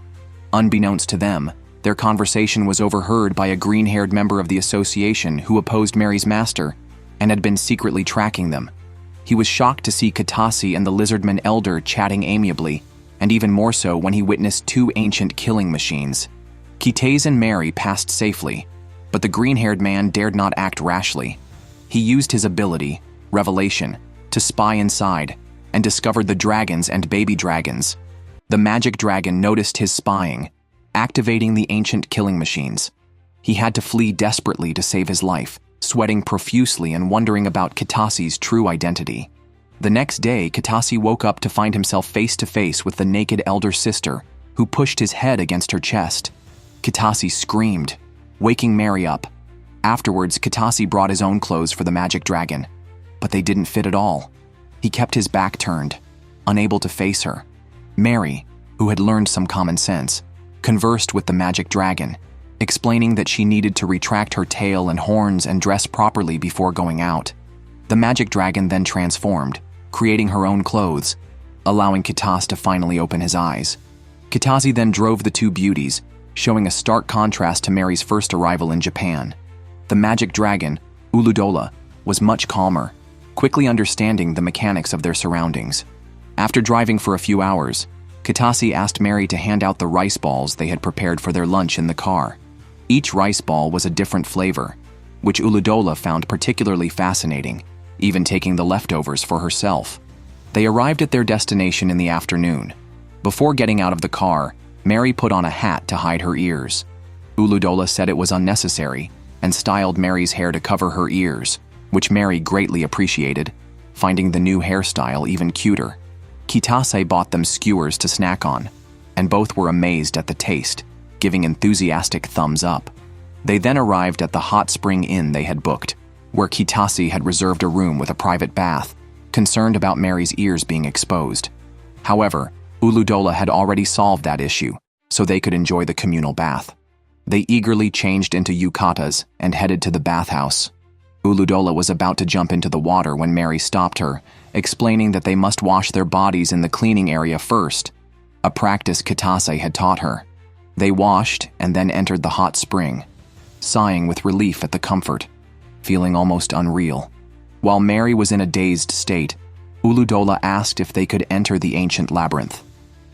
Unbeknownst to them, their conversation was overheard by a green-haired member of the association who opposed Mary's master and had been secretly tracking them. He was shocked to see Kitasi and the Lizardman elder chatting amiably, and even more so when he witnessed 2 ancient killing machines. Kitase and Mary passed safely, but the green-haired man dared not act rashly. He used his ability, Revelation, to spy inside and discovered the dragons and baby dragons. The magic dragon noticed his spying, activating the ancient killing machines. He had to flee desperately to save his life, sweating profusely and wondering about Kitasi's true identity. The next day, Kitasi woke up to find himself face to face with the naked elder sister, who pushed his head against her chest. Kitasi screamed, waking Mary up. Afterwards, Kitasi brought his own clothes for the magic dragon, but they didn't fit at all. He kept his back turned, unable to face her. Mary, who had learned some common sense, conversed with the magic dragon, explaining that she needed to retract her tail and horns and dress properly before going out. The magic dragon then transformed, creating her own clothes, allowing Kitase to finally open his eyes. Kitase then drove the 2 beauties, showing a stark contrast to Mary's first arrival in Japan. The magic dragon, Uludola, was much calmer, quickly understanding the mechanics of their surroundings. After driving for a few hours, Kitase asked Mary to hand out the rice balls they had prepared for their lunch in the car. Each rice ball was a different flavor, which Uludola found particularly fascinating, even taking the leftovers for herself. They arrived at their destination in the afternoon. Before getting out of the car, Mary put on a hat to hide her ears. Uludola said it was unnecessary and styled Mary's hair to cover her ears, which Mary greatly appreciated, finding the new hairstyle even cuter. Kitase bought them skewers to snack on, and both were amazed at the taste, giving enthusiastic thumbs up. They then arrived at the hot spring inn they had booked, where Kitase had reserved a room with a private bath, concerned about Mary's ears being exposed. However, Uludola had already solved that issue, so they could enjoy the communal bath. They eagerly changed into yukatas and headed to the bathhouse. Uludola was about to jump into the water when Mary stopped her, explaining that they must wash their bodies in the cleaning area first, a practice Kitase had taught her. They washed and then entered the hot spring, sighing with relief at the comfort, feeling almost unreal. While Mary was in a dazed state, Uludola asked if they could enter the ancient labyrinth.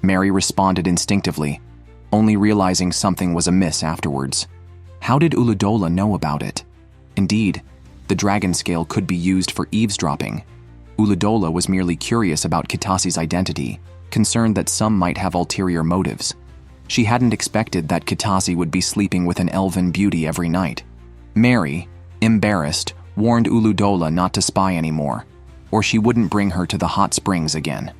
Mary responded instinctively, only realizing something was amiss afterwards. How did Uludola know about it? Indeed, the dragon scale could be used for eavesdropping. Uludola was merely curious about Kitase's identity, concerned that some might have ulterior motives. She hadn't expected that Kitase would be sleeping with an elven beauty every night. Mary, embarrassed, warned Uludola not to spy anymore, or she wouldn't bring her to the hot springs again.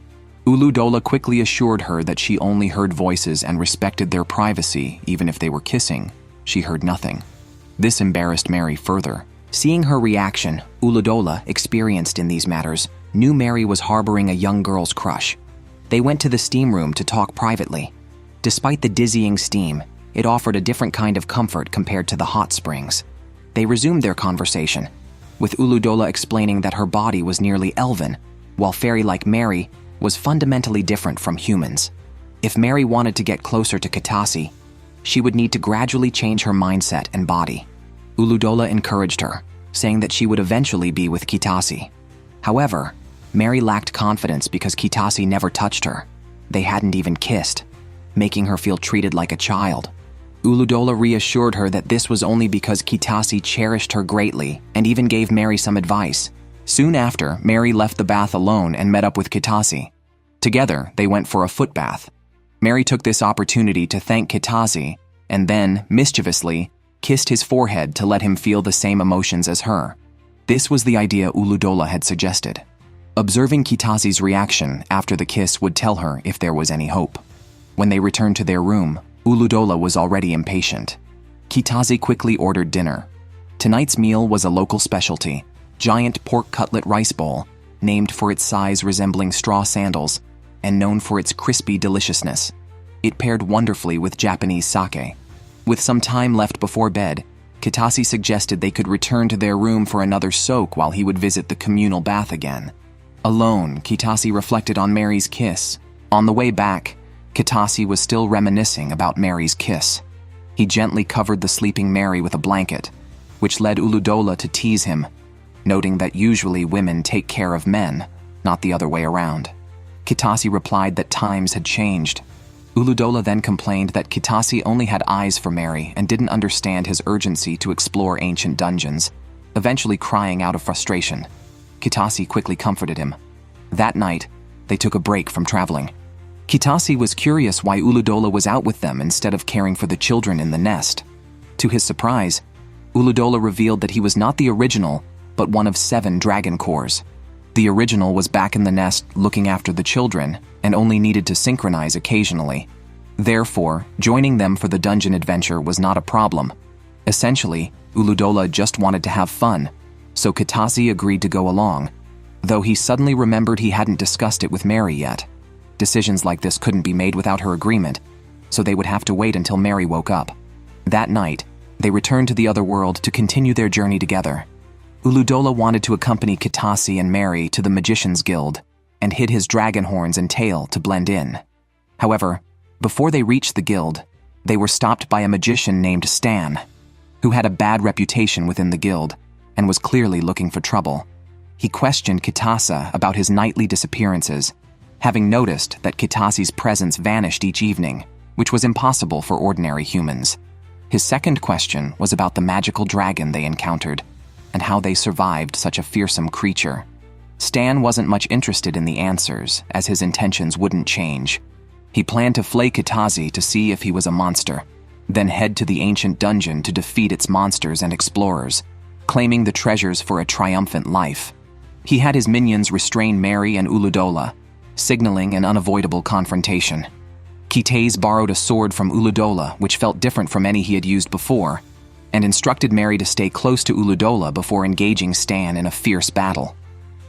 Uludola quickly assured her that she only heard voices and respected their privacy even if they were kissing. She heard nothing. This embarrassed Mary further. Seeing her reaction, Uludola, experienced in these matters, knew Mary was harboring a young girl's crush. They went to the steam room to talk privately. Despite the dizzying steam, it offered a different kind of comfort compared to the hot springs. They resumed their conversation, with Uludola explaining that her body was nearly elven, while fairy-like Mary was fundamentally different from humans. If Mary wanted to get closer to Kitasi, she would need to gradually change her mindset and body. Uludola encouraged her, saying that she would eventually be with Kitasi. However, Mary lacked confidence because Kitasi never touched her. They hadn't even kissed, making her feel treated like a child. Uludola reassured her that this was only because Kitasi cherished her greatly and even gave Mary some advice. Soon after, Mary left the bath alone and met up with Kitasi. Together, they went for a foot bath. Mary took this opportunity to thank Kitasi and then, mischievously, kissed his forehead to let him feel the same emotions as her. This was the idea Uludola had suggested. Observing Kitasi's reaction after the kiss would tell her if there was any hope. When they returned to their room, Uludola was already impatient. Kitasi quickly ordered dinner. Tonight's meal was a local specialty, giant pork cutlet rice bowl, named for its size resembling straw sandals, and known for its crispy deliciousness. It paired wonderfully with Japanese sake. With some time left before bed, Kitasi suggested they could return to their room for another soak while he would visit the communal bath again. Alone, Kitasi reflected on Mary's kiss. On the way back, Kitasi was still reminiscing about Mary's kiss. He gently covered the sleeping Mary with a blanket, which led Uludola to tease him, noting that usually women take care of men, not the other way around. Kitasi replied that times had changed. Uludola then complained that Kitasi only had eyes for Mary and didn't understand his urgency to explore ancient dungeons, eventually crying out of frustration. Kitasi quickly comforted him. That night, they took a break from traveling. Kitasi was curious why Uludola was out with them instead of caring for the children in the nest. To his surprise, Uludola revealed that he was not the original, but one of 7 dragon cores. The original was back in the nest looking after the children and only needed to synchronize occasionally. Therefore, joining them for the dungeon adventure was not a problem. Essentially, Uludola just wanted to have fun, so Kitasi agreed to go along, though he suddenly remembered he hadn't discussed it with Mary yet. Decisions like this couldn't be made without her agreement, so they would have to wait until Mary woke up. That night, they returned to the other world to continue their journey together. Uludola wanted to accompany Kitasi and Mary to the Magician's Guild and hid his dragon horns and tail to blend in. However, before they reached the guild, they were stopped by a magician named Stan, who had a bad reputation within the guild and was clearly looking for trouble. He questioned Kitasa about his nightly disappearances, having noticed that Kitasi's presence vanished each evening, which was impossible for ordinary humans. His second question was about the magical dragon they encountered and how they survived such a fearsome creature. Stan wasn't much interested in the answers, as his intentions wouldn't change. He planned to flay Kitasi to see if he was a monster, then head to the ancient dungeon to defeat its monsters and explorers, claiming the treasures for a triumphant life. He had his minions restrain Mary and Uludola, signaling an unavoidable confrontation. Kitase borrowed a sword from Uludola, which felt different from any he had used before, and instructed Mary to stay close to Uludola before engaging Stan in a fierce battle.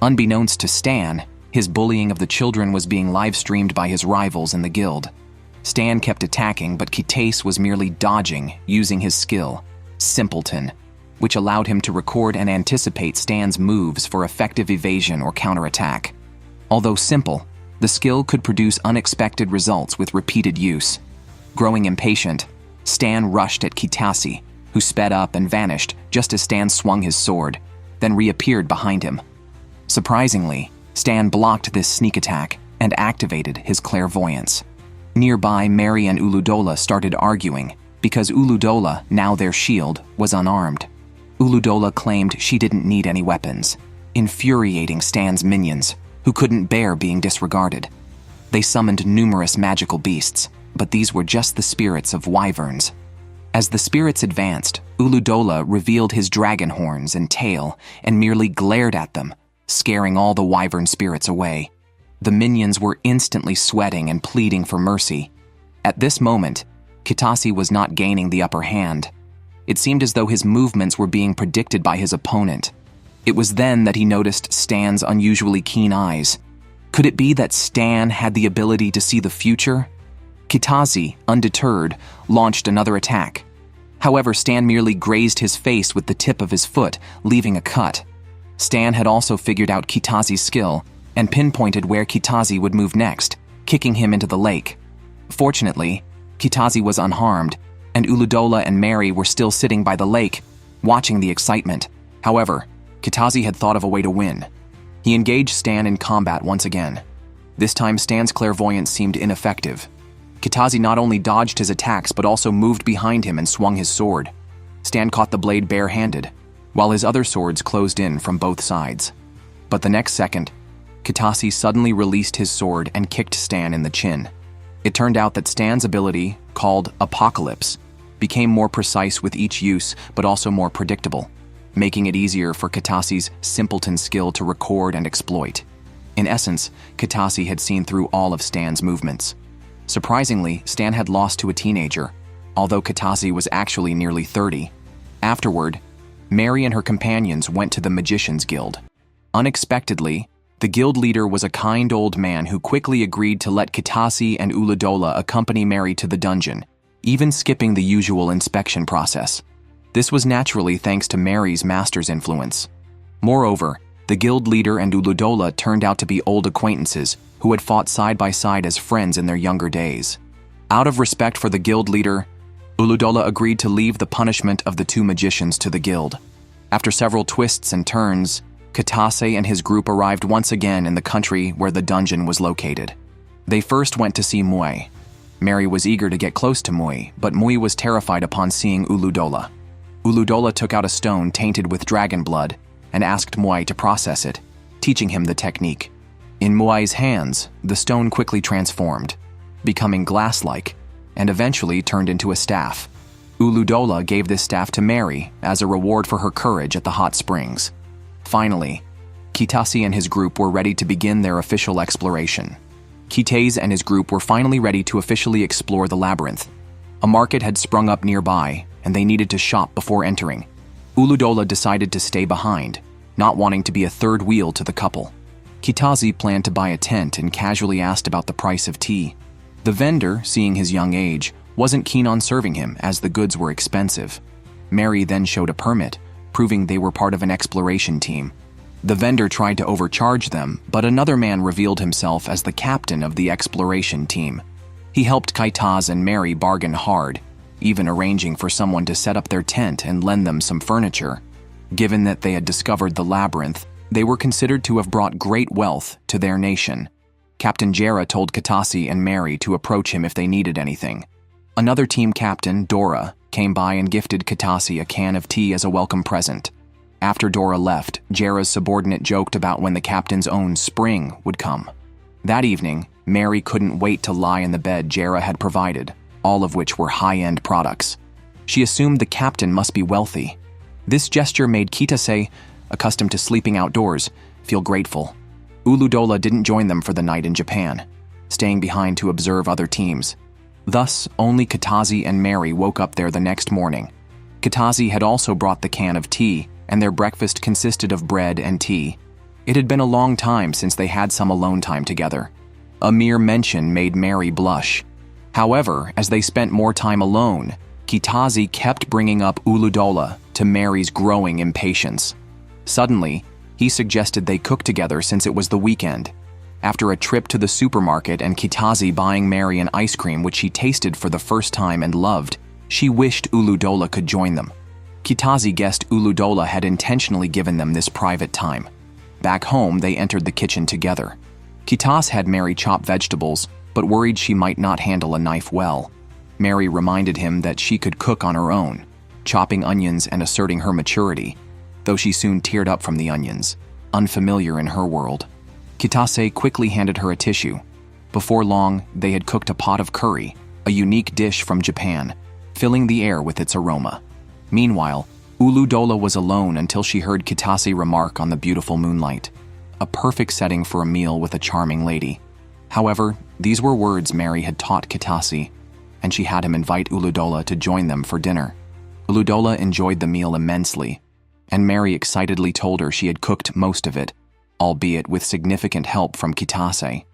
Unbeknownst to Stan, his bullying of the children was being live-streamed by his rivals in the guild. Stan kept attacking, but Kitase was merely dodging, using his skill, Simpleton, which allowed him to record and anticipate Stan's moves for effective evasion or counterattack. Although simple, the skill could produce unexpected results with repeated use. Growing impatient, Stan rushed at Kitasi, who sped up and vanished just as Stan swung his sword, then reappeared behind him. Surprisingly, Stan blocked this sneak attack and activated his clairvoyance. Nearby, Mary and Uludola started arguing because Uludola, now their shield, was unarmed. Uludola claimed she didn't need any weapons, infuriating Stan's minions, who couldn't bear being disregarded. They summoned numerous magical beasts, but these were just the spirits of wyverns. As the spirits advanced, Uludola revealed his dragon horns and tail and merely glared at them, scaring all the wyvern spirits away. The minions were instantly sweating and pleading for mercy. At this moment, Kitasi was not gaining the upper hand. It seemed as though his movements were being predicted by his opponent. It was then that he noticed Stan's unusually keen eyes. Could it be that Stan had the ability to see the future? Kitase, undeterred, launched another attack. However, Stan merely grazed his face with the tip of his foot, leaving a cut. Stan had also figured out Kitase's skill and pinpointed where Kitase would move next, kicking him into the lake. Fortunately, Kitase was unharmed, and Uludola and Mary were still sitting by the lake, watching the excitement. However, Kitase had thought of a way to win. He engaged Stan in combat once again. This time, Stan's clairvoyance seemed ineffective. Kitase not only dodged his attacks but also moved behind him and swung his sword. Stan caught the blade bare-handed, while his other swords closed in from both sides. But the next second, Kitase suddenly released his sword and kicked Stan in the chin. It turned out that Stan's ability, called Apocalypse, became more precise with each use but also more predictable, making it easier for Kitase's simpleton skill to record and exploit. In essence, Kitase had seen through all of Stan's movements. Surprisingly, Stan had lost to a teenager, although Kitase was actually nearly 30. Afterward, Mary and her companions went to the Magician's Guild. Unexpectedly, the guild leader was a kind old man who quickly agreed to let Kitase and Uludola accompany Mary to the dungeon, even skipping the usual inspection process. This was naturally thanks to Mary's master's influence. Moreover, the guild leader and Uludola turned out to be old acquaintances who had fought side by side as friends in their younger days. Out of respect for the guild leader, Uludola agreed to leave the punishment of the two magicians to the guild. After several twists and turns, Kitase and his group arrived once again in the country where the dungeon was located. They first went to see Mui. Mary was eager to get close to Mui, but Mui was terrified upon seeing Uludola. Uludola took out a stone tainted with dragon blood and asked Mui to process it, teaching him the technique. In Mui's hands, the stone quickly transformed, becoming glass-like, and eventually turned into a staff. Uludola gave this staff to Mary as a reward for her courage at the hot springs. Finally, Kitase and his group were ready to begin their official exploration. Kitase and his group were finally ready to officially explore the labyrinth. A market had sprung up nearby, and they needed to shop before entering. Uludola decided to stay behind, not wanting to be a third wheel to the couple. Kitase planned to buy a tent and casually asked about the price of tea. The vendor, seeing his young age, wasn't keen on serving him as the goods were expensive. Mary then showed a permit, proving they were part of an exploration team. The vendor tried to overcharge them, but another man revealed himself as the captain of the exploration team. He helped Kitase and Mary bargain hard, even arranging for someone to set up their tent and lend them some furniture. Given that they had discovered the labyrinth, they were considered to have brought great wealth to their nation. Captain Jera told Kitase and Mary to approach him if they needed anything. Another team captain, Dora, came by and gifted Kitase a can of tea as a welcome present. After Dora left, Jera's subordinate joked about when the captain's own spring would come. That evening, Mary couldn't wait to lie in the bed Jera had provided, all of which were high-end products. She assumed the captain must be wealthy. This gesture made Kitase, accustomed to sleeping outdoors, feel grateful. Uludola didn't join them for the night in Japan, staying behind to observe other teams. Thus, only Kitase and Mary woke up there the next morning. Kitase had also brought the can of tea, and their breakfast consisted of bread and tea. It had been a long time since they had some alone time together. A mere mention made Mary blush. However, as they spent more time alone, Kitase kept bringing up Uludola to Mary's growing impatience. Suddenly, he suggested they cook together since it was the weekend. After a trip to the supermarket and Kitase buying Mary an ice cream which she tasted for the first time and loved, she wished Uludola could join them. Kitase guessed Uludola had intentionally given them this private time. Back home, they entered the kitchen together. Kitase had Mary chop vegetables, but worried she might not handle a knife well. Mary reminded him that she could cook on her own, chopping onions and asserting her maturity, though she soon teared up from the onions, unfamiliar in her world. Kitase quickly handed her a tissue. Before long, they had cooked a pot of curry, a unique dish from Japan, filling the air with its aroma. Meanwhile, Uludola was alone until she heard Kitase remark on the beautiful moonlight. A perfect setting for a meal with a charming lady. However, these were words Mary had taught Kitase, and she had him invite Uludola to join them for dinner. Uludola enjoyed the meal immensely, and Mary excitedly told her she had cooked most of it, albeit with significant help from Kitase.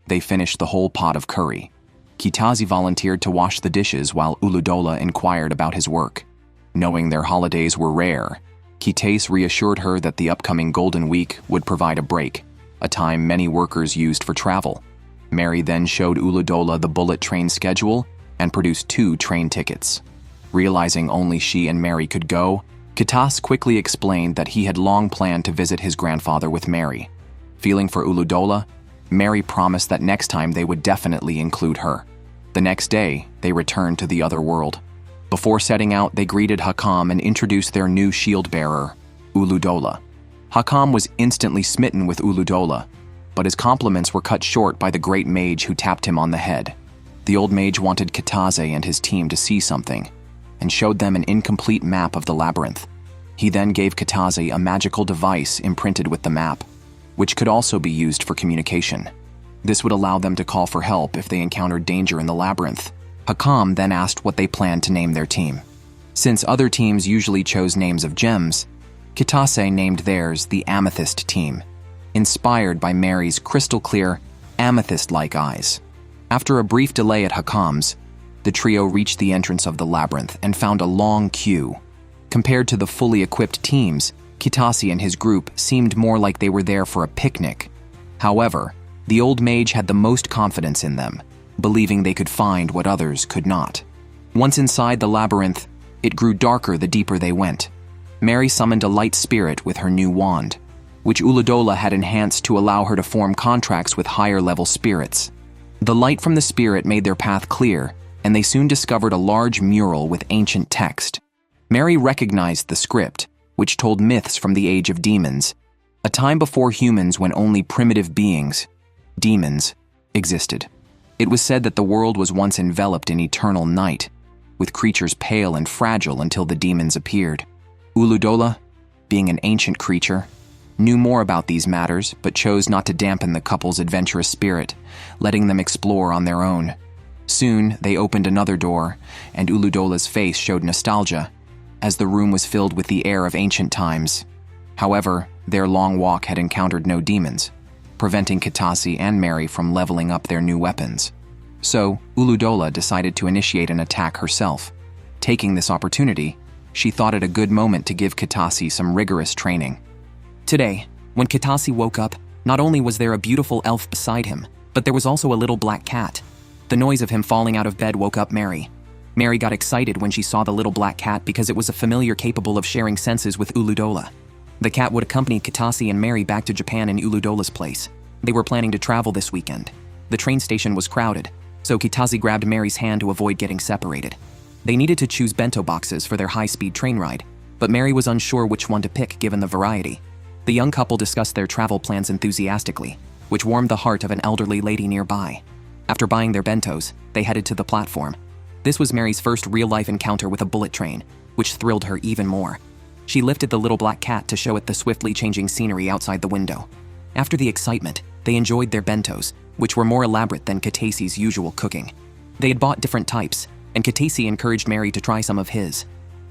They finished the whole pot of curry. Kitase volunteered to wash the dishes while Uludola inquired about his work. Knowing their holidays were rare, Kitase reassured her that the upcoming Golden Week would provide a break, a time many workers used for travel. Mary then showed Uludola the bullet train schedule and produced 2 train tickets. Realizing only she and Mary could go, Kitase quickly explained that he had long planned to visit his grandfather with Mary. Feeling for Uludola, Mary promised that next time they would definitely include her. The next day, they returned to the other world. Before setting out, they greeted Hakam and introduced their new shield-bearer, Uludola. Hakam was instantly smitten with Uludola, but his compliments were cut short by the great mage who tapped him on the head. The old mage wanted Kitase and his team to see something, and showed them an incomplete map of the labyrinth. He then gave Kitase a magical device imprinted with the map, which could also be used for communication. This would allow them to call for help if they encountered danger in the labyrinth. Hakam then asked what they planned to name their team. Since other teams usually chose names of gems, Kitase named theirs the Amethyst Team, inspired by Mary's crystal-clear, amethyst-like eyes. After a brief delay at Hakam's, the trio reached the entrance of the labyrinth and found a long queue. Compared to the fully equipped teams, Kitase and his group seemed more like they were there for a picnic. However, the old mage had the most confidence in them, believing they could find what others could not. Once inside the labyrinth, it grew darker the deeper they went. Mary summoned a light spirit with her new wand, which Uludola had enhanced to allow her to form contracts with higher-level spirits. The light from the spirit made their path clear, and they soon discovered a large mural with ancient text. Mary recognized the script, which told myths from the age of demons, a time before humans when only primitive beings, demons, existed. It was said that the world was once enveloped in eternal night, with creatures pale and fragile until the demons appeared. Uludola, being an ancient creature, knew more about these matters but chose not to dampen the couple's adventurous spirit, letting them explore on their own. Soon, they opened another door, and Uludola's face showed nostalgia, as the room was filled with the air of ancient times. However, their long walk had encountered no demons, preventing Kitase and Mary from leveling up their new weapons. So, Uludola decided to initiate an attack herself. Taking this opportunity, she thought it a good moment to give Kitase some rigorous training. Today, when Kitase woke up, not only was there a beautiful elf beside him, but there was also a little black cat. The noise of him falling out of bed woke up Mary. Mary got excited when she saw the little black cat because it was a familiar capable of sharing senses with Uludola. The cat would accompany Kitase and Mary back to Japan in Uludola's place. They were planning to travel this weekend. The train station was crowded, so Kitase grabbed Mary's hand to avoid getting separated. They needed to choose bento boxes for their high-speed train ride, but Mary was unsure which one to pick given the variety. The young couple discussed their travel plans enthusiastically, which warmed the heart of an elderly lady nearby. After buying their bentos, they headed to the platform. This was Mary's first real-life encounter with a bullet train, which thrilled her even more. She lifted the little black cat to show it the swiftly changing scenery outside the window. After the excitement, they enjoyed their bentos, which were more elaborate than Kitase's usual cooking. They had bought different types, and Kitase encouraged Mary to try some of his.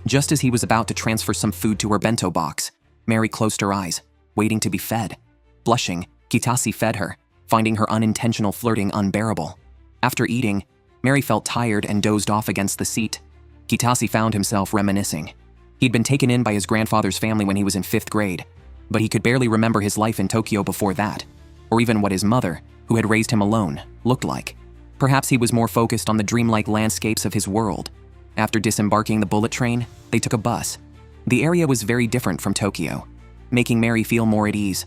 Just as he was about to transfer some food to her bento box, Mary closed her eyes, waiting to be fed. Blushing, Kitase fed her, finding her unintentional flirting unbearable. After eating, Mary felt tired and dozed off against the seat. Kitase found himself reminiscing. He'd been taken in by his grandfather's family when he was in 5th grade, but he could barely remember his life in Tokyo before that, or even what his mother, who had raised him alone, looked like. Perhaps he was more focused on the dreamlike landscapes of his world. After disembarking the bullet train, they took a bus. The area was very different from Tokyo, making Mary feel more at ease.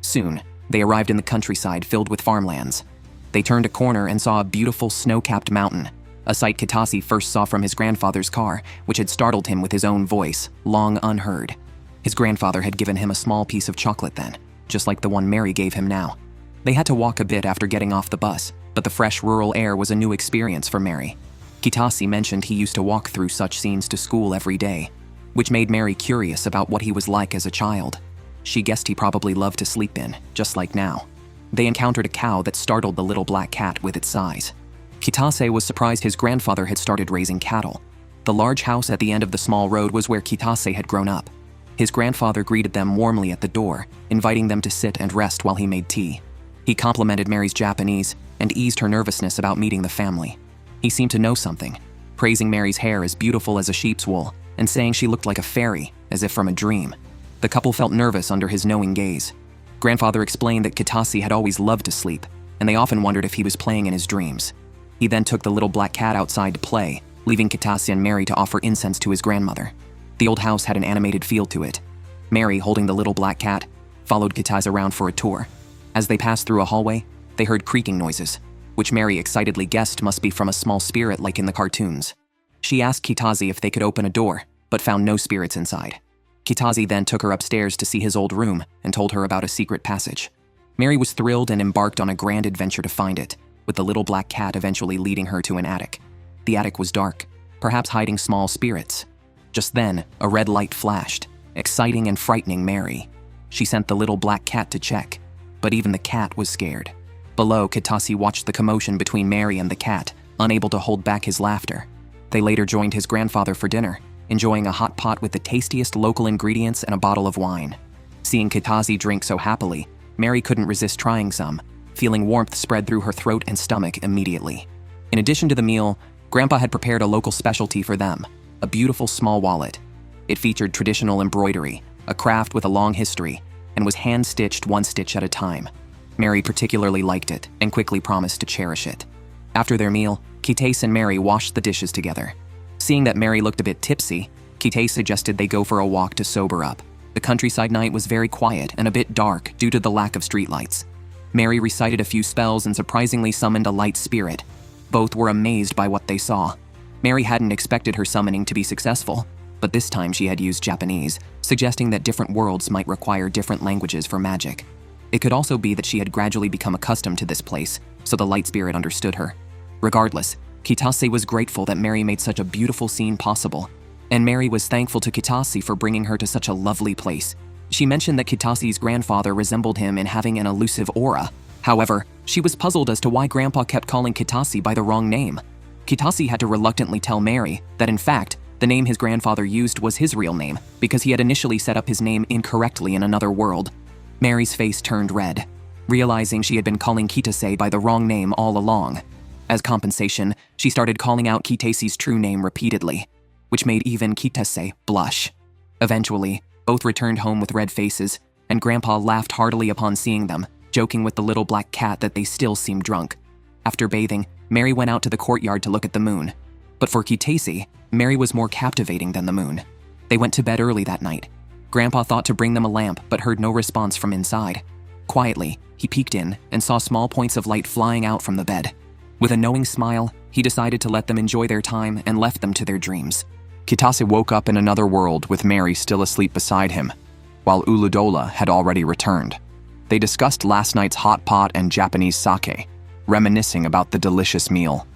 Soon, they arrived in the countryside filled with farmlands. They turned a corner and saw a beautiful snow-capped mountain, a sight Kitase first saw from his grandfather's car, which had startled him with his own voice, long unheard. His grandfather had given him a small piece of chocolate then, just like the one Mary gave him now. They had to walk a bit after getting off the bus, but the fresh rural air was a new experience for Mary. Kitase mentioned he used to walk through such scenes to school every day, which made Mary curious about what he was like as a child. She guessed he probably loved to sleep in, just like now. They encountered a cow that startled the little black cat with its size. Kitase was surprised his grandfather had started raising cattle. The large house at the end of the small road was where Kitase had grown up. His grandfather greeted them warmly at the door, inviting them to sit and rest while he made tea. He complimented Mary's Japanese and eased her nervousness about meeting the family. He seemed to know something, praising Mary's hair as beautiful as a sheep's wool and saying she looked like a fairy, as if from a dream. The couple felt nervous under his knowing gaze. Grandfather explained that Kitase had always loved to sleep, and they often wondered if he was playing in his dreams. He then took the little black cat outside to play, leaving Kitase and Mary to offer incense to his grandmother. The old house had an animated feel to it. Mary, holding the little black cat, followed Kitase around for a tour. As they passed through a hallway, they heard creaking noises, which Mary excitedly guessed must be from a small spirit like in the cartoons. She asked Kitase if they could open a door, but found no spirits inside. Kitase then took her upstairs to see his old room and told her about a secret passage. Mary was thrilled and embarked on a grand adventure to find it, with the little black cat eventually leading her to an attic. The attic was dark, perhaps hiding small spirits. Just then, a red light flashed, exciting and frightening Mary. She sent the little black cat to check, but even the cat was scared. Below, Kitase watched the commotion between Mary and the cat, unable to hold back his laughter. They later joined his grandfather for dinner, enjoying a hot pot with the tastiest local ingredients and a bottle of wine. Seeing Kitase drink so happily, Mary couldn't resist trying some, feeling warmth spread through her throat and stomach immediately. In addition to the meal, Grandpa had prepared a local specialty for them, a beautiful small wallet. It featured traditional embroidery, a craft with a long history, and was hand-stitched one stitch at a time. Mary particularly liked it and quickly promised to cherish it. After their meal, Kitase and Mary washed the dishes together. Seeing that Mary looked a bit tipsy, Kitase suggested they go for a walk to sober up. The countryside night was very quiet and a bit dark due to the lack of streetlights. Mary recited a few spells and surprisingly summoned a light spirit. Both were amazed by what they saw. Mary hadn't expected her summoning to be successful, but this time she had used Japanese, suggesting that different worlds might require different languages for magic. It could also be that she had gradually become accustomed to this place, so the light spirit understood her. Regardless, Kitase was grateful that Mary made such a beautiful scene possible, and Mary was thankful to Kitase for bringing her to such a lovely place. She mentioned that Kitase's grandfather resembled him in having an elusive aura. However, she was puzzled as to why Grandpa kept calling Kitase by the wrong name. Kitase had to reluctantly tell Mary that in fact, the name his grandfather used was his real name because he had initially set up his name incorrectly in another world. Mary's face turned red, realizing she had been calling Kitase by the wrong name all along. As compensation, she started calling out Kitase's true name repeatedly, which made even Kitase blush. Eventually, both returned home with red faces, and Grandpa laughed heartily upon seeing them, joking with the little black cat that they still seemed drunk. After bathing, Mary went out to the courtyard to look at the moon. But for Kitase, Mary was more captivating than the moon. They went to bed early that night. Grandpa thought to bring them a lamp but heard no response from inside. Quietly, he peeked in and saw small points of light flying out from the bed. With a knowing smile, he decided to let them enjoy their time and left them to their dreams. Kitase woke up in another world with Mary still asleep beside him, while Uludola had already returned. They discussed last night's hot pot and Japanese sake, reminiscing about the delicious meal.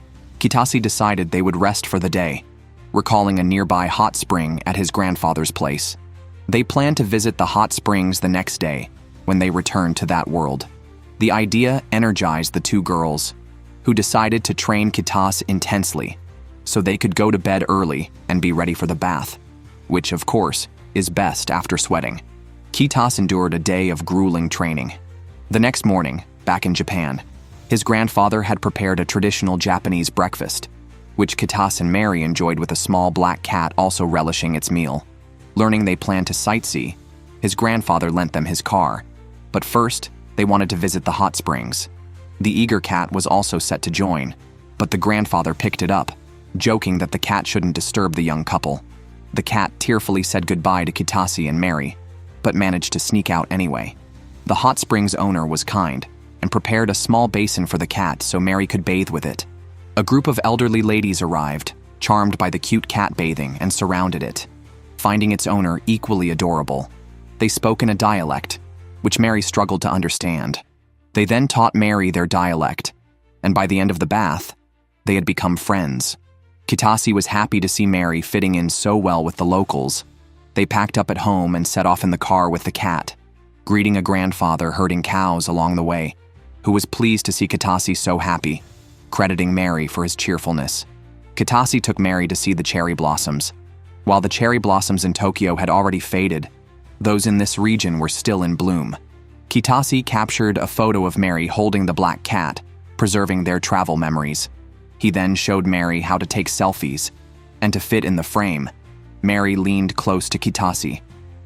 Kitase decided they would rest for the day, recalling a nearby hot spring at his grandfather's place. They planned to visit the hot springs the next day when they returned to that world. The idea energized the two girls, who decided to train Kitase intensely so they could go to bed early and be ready for the bath, which, of course, is best after sweating. Kitase endured a day of grueling training. The next morning, back in Japan, his grandfather had prepared a traditional Japanese breakfast, which Kitase and Mary enjoyed with a small black cat also relishing its meal. Learning they planned to sightsee, his grandfather lent them his car, but first, they wanted to visit the hot springs. The eager cat was also set to join, but the grandfather picked it up, joking that the cat shouldn't disturb the young couple. The cat tearfully said goodbye to Kitase and Mary, but managed to sneak out anyway. The hot springs owner was kind and prepared a small basin for the cat so Mary could bathe with it. A group of elderly ladies arrived, charmed by the cute cat bathing, and surrounded it, finding its owner equally adorable. They spoke in a dialect, which Mary struggled to understand. They then taught Mary their dialect, and by the end of the bath, they had become friends. Kitase was happy to see Mary fitting in so well with the locals. They packed up at home and set off in the car with the cat, greeting a grandfather herding cows along the way, who was pleased to see Kitase so happy, crediting Mary for his cheerfulness. Kitase took Mary to see the cherry blossoms. While the cherry blossoms in Tokyo had already faded, those in this region were still in bloom. Kitase captured a photo of Mary holding the black cat, preserving their travel memories. He then showed Mary how to take selfies, and to fit in the frame, Mary leaned close to Kitase,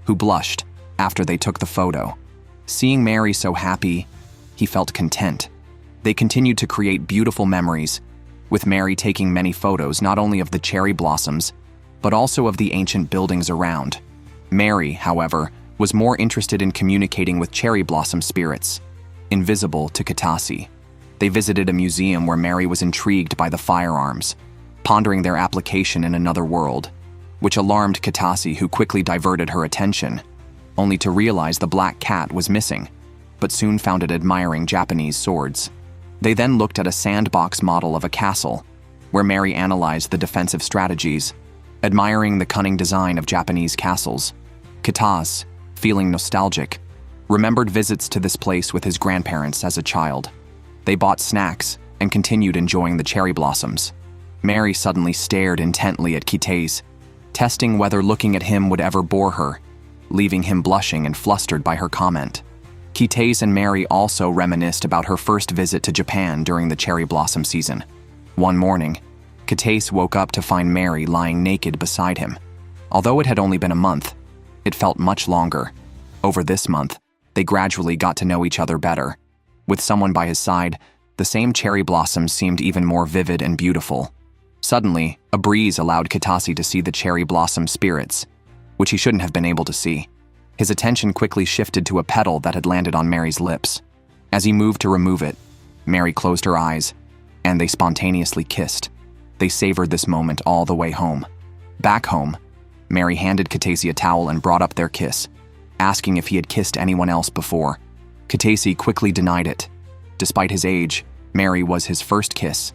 who blushed after they took the photo. Seeing Mary so happy, he felt content. They continued to create beautiful memories, with Mary taking many photos not only of the cherry blossoms, but also of the ancient buildings around. Mary, however, was more interested in communicating with cherry blossom spirits, invisible to Kitase. They visited a museum where Mary was intrigued by the firearms, pondering their application in another world, which alarmed Kitase, who quickly diverted her attention, only to realize the black cat was missing, but soon found it admiring Japanese swords. They then looked at a sandbox model of a castle, where Mary analyzed the defensive strategies, admiring the cunning design of Japanese castles. Kitase, feeling nostalgic, remembered visits to this place with his grandparents as a child. They bought snacks and continued enjoying the cherry blossoms. Mary suddenly stared intently at Kitase, testing whether looking at him would ever bore her, leaving him blushing and flustered by her comment. Kitase and Mary also reminisced about her first visit to Japan during the cherry blossom season. One morning, Kitase woke up to find Mary lying naked beside him. Although it had only been a month, it felt much longer. Over this month, they gradually got to know each other better. With someone by his side, the same cherry blossoms seemed even more vivid and beautiful. Suddenly, a breeze allowed Kitase to see the cherry blossom spirits, which he shouldn't have been able to see. His attention quickly shifted to a petal that had landed on Mary's lips. As he moved to remove it, Mary closed her eyes, and they spontaneously kissed. They savored this moment all the way home. Back home, Mary handed Kitase a towel and brought up their kiss, asking if he had kissed anyone else before. Kitase quickly denied it. Despite his age, Mary was his first kiss,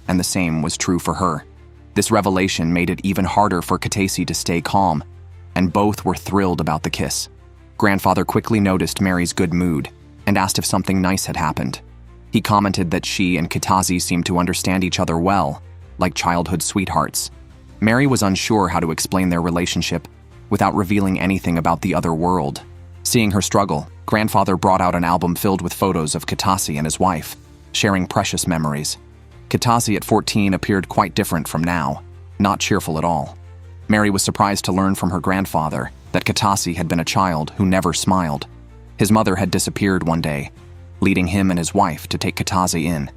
and the same was true for her. This revelation made it even harder for Kitase to stay calm, and both were thrilled about the kiss. Grandfather quickly noticed Mary's good mood and asked if something nice had happened. He commented that she and Kitase seemed to understand each other well, like childhood sweethearts. Mary was unsure how to explain their relationship without revealing anything about the other world. Seeing her struggle, Grandfather brought out an album filled with photos of Kitase and his wife, sharing precious memories. Kitase at 14 appeared quite different from now, not cheerful at all. Mary was surprised to learn from her grandfather that Kitase had been a child who never smiled. His mother had disappeared one day, leading him and his wife to take Kitase in.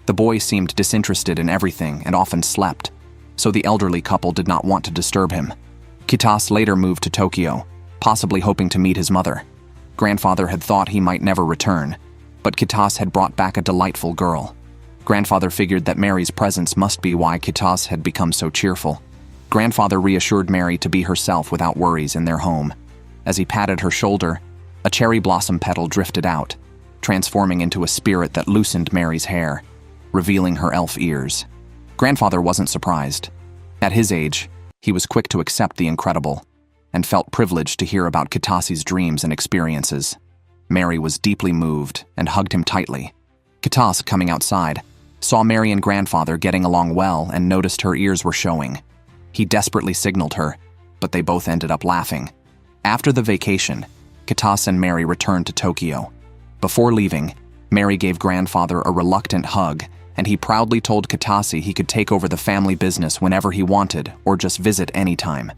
The boy seemed disinterested in everything and often slept, so the elderly couple did not want to disturb him. Kitase later moved to Tokyo, possibly hoping to meet his mother. Grandfather had thought he might never return, but Kitase had brought back a delightful girl. Grandfather figured that Mary's presence must be why Kitase had become so cheerful. Grandfather reassured Mary to be herself without worries in their home. As he patted her shoulder, a cherry blossom petal drifted out, transforming into a spirit that loosened Mary's hair, revealing her elf ears. Grandfather wasn't surprised. At his age, he was quick to accept the incredible, and felt privileged to hear about Kitase's dreams and experiences. Mary was deeply moved and hugged him tightly. Kitase, coming outside, saw Mary and Grandfather getting along well and noticed her ears were showing. He desperately signaled her, but they both ended up laughing. After the vacation, Kitase and Mary returned to Tokyo. Before leaving, Mary gave Grandfather a reluctant hug, and he proudly told Kitase he could take over the family business whenever he wanted or just visit anytime.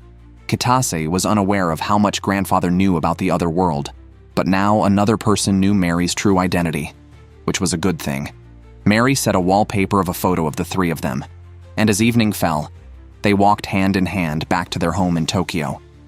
Kitase was unaware of how much Grandfather knew about the other world, but now another person knew Mary's true identity, which was a good thing. Mary set a wallpaper of a photo of the three of them, and as evening fell, they walked hand in hand back to their home in Tokyo.